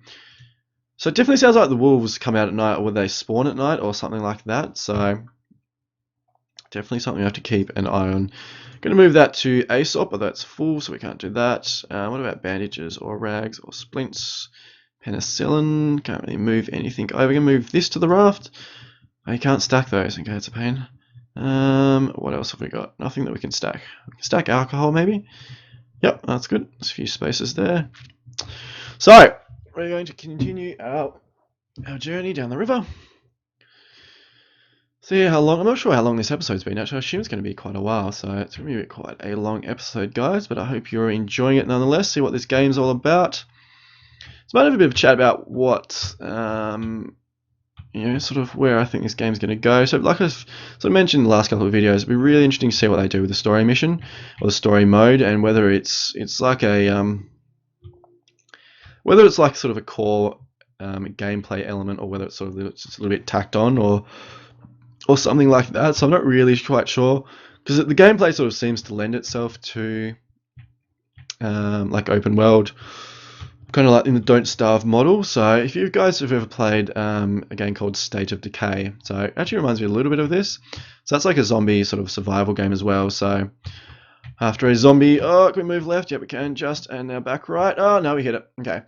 Speaker 1: So it definitely sounds like the wolves come out at night, or they spawn at night, or something like that. So definitely something we have to keep an eye on. Going to move that to Aesop, but that's full, so we can't do that. What about bandages, or rags, or splints? Penicillin, can't really move anything over. We're going to move this to the raft. I can't stack those, okay, it's a pain. What else have we got? Nothing that we can stack. We can stack alcohol, maybe? Yep, that's good. There's a few spaces there. So we're going to continue our journey down the river. See how long, I'm not sure how long this episode's been actually. I assume it's going to be quite a while, so it's going to be quite a long episode, guys, but I hope you're enjoying it nonetheless. See what this game's all about. So I might have a bit of a chat about what, sort of where I think this game's going to go. So like I sort of mentioned in the last couple of videos, it'll be really interesting to see what they do with the story mission, or the story mode, and whether it's like a, whether it's like sort of a core gameplay element, or whether it's sort of just a little bit tacked on, or something like that. So I'm not really quite sure, because the gameplay sort of seems to lend itself to like open world, kind of like in the Don't Starve model. So if you guys have ever played a game called State of Decay, so it actually reminds me a little bit of this. So that's like a zombie sort of survival game as well. So after a zombie, can we move left? Yeah, we can, just, and now back right. Oh no, we hit it. Okay.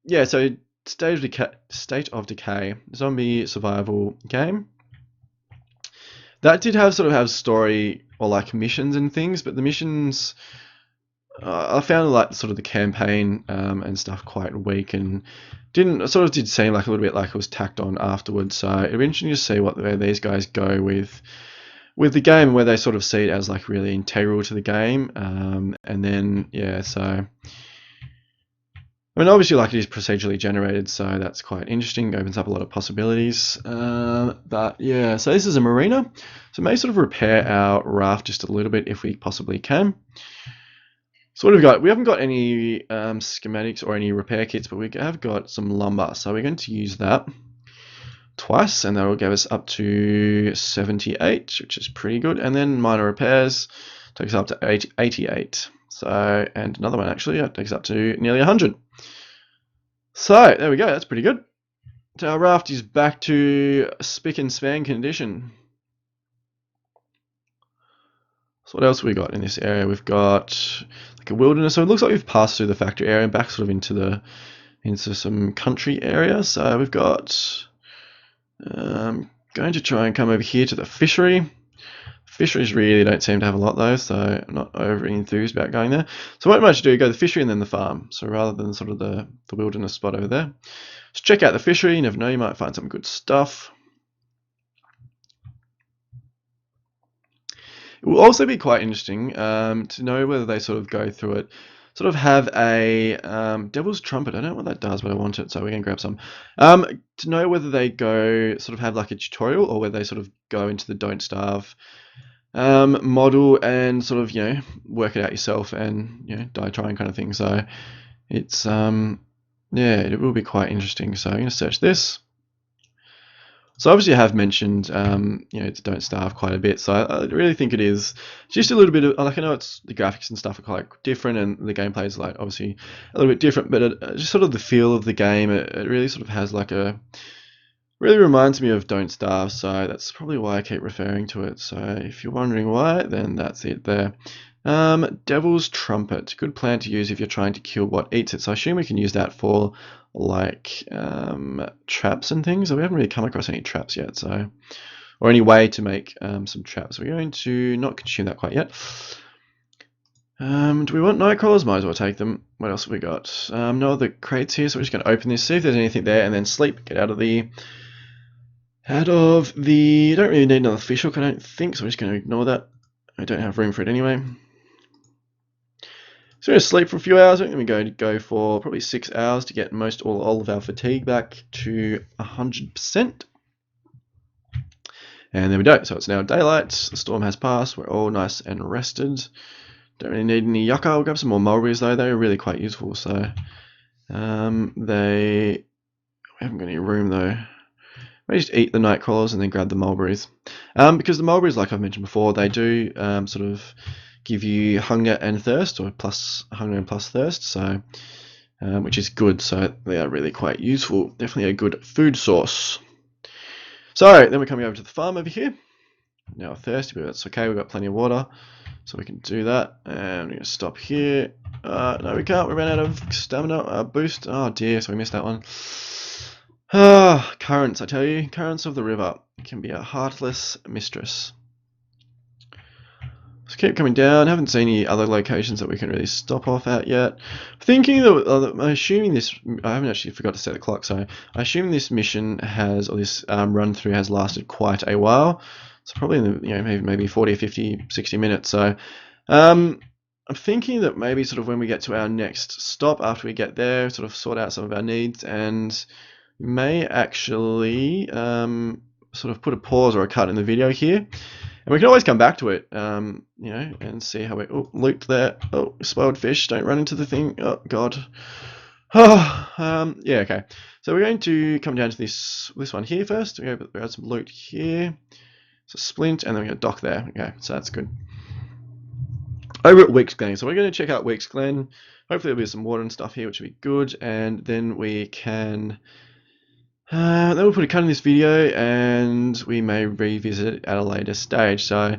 Speaker 1: Yeah, so State of Decay, zombie survival game. That did have story, or like missions and things, but the missions, I found like sort of the campaign and stuff quite weak, and did seem like a little bit like it was tacked on afterwards. So it'd be interesting to see where these guys go with the game, where they sort of see it as like really integral to the game, and then yeah, so I mean, obviously, like, it is procedurally generated, so that's quite interesting. It opens up a lot of possibilities. But yeah, so this is a marina. So may sort of repair our raft just a little bit if we possibly can. So what have we got? We haven't got any schematics or any repair kits, but we have got some lumber. So we're going to use that twice, and that will give us up to 78, which is pretty good. And then minor repairs takes up to 88. So, and another one actually, that takes up to nearly 100. So, there we go, that's pretty good. So our raft is back to spick and span condition. So what else have we got in this area? We've got like a wilderness, so it looks like we've passed through the factory area and back sort of into some country area. So we've got going to try and come over here to the fishery. Fisheries really don't seem to have a lot though, so I'm not over enthused about going there. So what I might do, go to the fishery and then the farm. So rather than sort of the wilderness spot over there. Just check out the fishery, you never know, you might find some good stuff. It will also be quite interesting to know whether they sort of go through it, sort of have a Devil's Trumpet. I don't know what that does, but I want it, so we're going to grab some. To know whether they go sort of have like a tutorial or whether they sort of go into the Don't Starve model and sort of, you know, work it out yourself and, you know, die trying kind of thing. So it's yeah, it will be quite interesting. So I'm going to search this. So obviously I have mentioned, you know, it's Don't Starve quite a bit. So I really think it is just a little bit of, like, I know it's the graphics and stuff are quite different and the gameplay is like obviously a little bit different, but just sort of the feel of the game, it really sort of has like a, really reminds me of Don't Starve. So that's probably why I keep referring to it. So if you're wondering why, then that's it there. Devil's Trumpet, good plant to use if you're trying to kill what eats it. So I assume we can use that for like traps and things. We haven't really come across any traps yet, so, or any way to make some traps. We're going to not consume that quite yet. Do we want nightcrawlers? Might as well take them. What else have we got? No other crates here, so we're just going to open this, see if there's anything there, and then sleep. Get out of the. You don't really need another fishhook, I don't think, so we're just going to ignore that. I don't have room for it anyway. So we're going to sleep for a few hours. We're going to go for probably 6 hours to get all of our fatigue back to 100%. And there we go. So it's now daylight. The storm has passed. We're all nice and rested. Don't really need any yucca. I'll grab some more mulberries though. They're really quite useful. So we haven't got any room though. We just eat the nightcrawlers and then grab the mulberries. Because the mulberries, like I've mentioned before, they do sort of give you hunger and thirst, or plus hunger and plus thirst, so which is good. So they are really quite useful. Definitely a good food source. So then we're coming over to the farm over here. Now thirsty, but that's okay. We've got plenty of water, so we can do that. And we're going to stop here. No, we can't. We ran out of stamina boost. Oh dear, so we missed that one. Currents, I tell you, currents of the river can be a heartless mistress. So keep coming down. Haven't seen any other locations that we can really stop off at yet. Thinking that, I'm assuming this, I haven't actually forgot to set the clock, so I assume this mission has, or this run through has lasted quite a while. So probably in the, you know, maybe 40 or 50, 60 minutes. So I'm thinking that maybe sort of when we get to our next stop, after we get there, sort of sort out some of our needs, and may actually sort of put a pause or a cut in the video here. And we can always come back to it, you know, and see how we loot there. Oh, spoiled fish! Don't run into the thing. Oh God. Yeah, okay. So we're going to come down to this one here first. We got some loot here. So splint, and then we're going to dock there. Okay, so that's good. Over at Weeks Glen. So we're going to check out Weeks Glen. Hopefully there'll be some water and stuff here, which will be good. And then we can. Then we'll put a cut in this video and we may revisit it at a later stage. So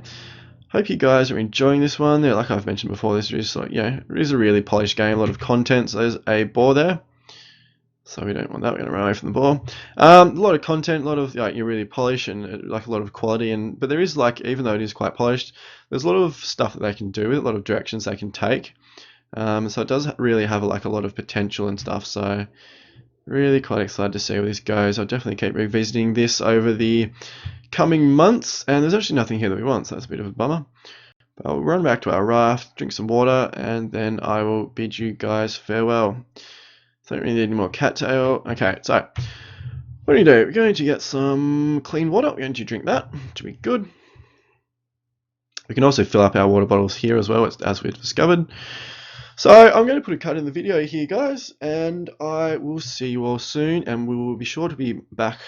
Speaker 1: hope you guys are enjoying this one. Like I've mentioned before, this is like, you know, it is a really polished game, a lot of content. So there's a boar there, so we don't want that. We're going to run away from the boar. A lot of content, a lot of like, you're really polished and like a lot of quality. But there is, like, even though it is quite polished, there's a lot of stuff that they can do with it, a lot of directions they can take. So it does really have like a lot of potential and stuff. So really quite excited to see where this goes. I'll definitely keep revisiting this over the coming months, and there's actually nothing here that we want, so that's a bit of a bummer. But I'll run back to our raft, drink some water, and then I will bid you guys farewell. Don't really need any more cattail. Okay, so what do you do? We're going to get some clean water. We're going to drink that, which will be good. We can also fill up our water bottles here as well, as we've discovered. So I'm going to put a cut in the video here, guys, and I will see you all soon, and we will be sure to be back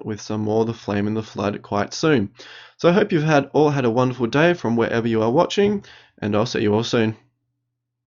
Speaker 1: with some more The Flame in the Flood quite soon. So I hope you've all had a wonderful day from wherever you are watching, and I'll see you all soon.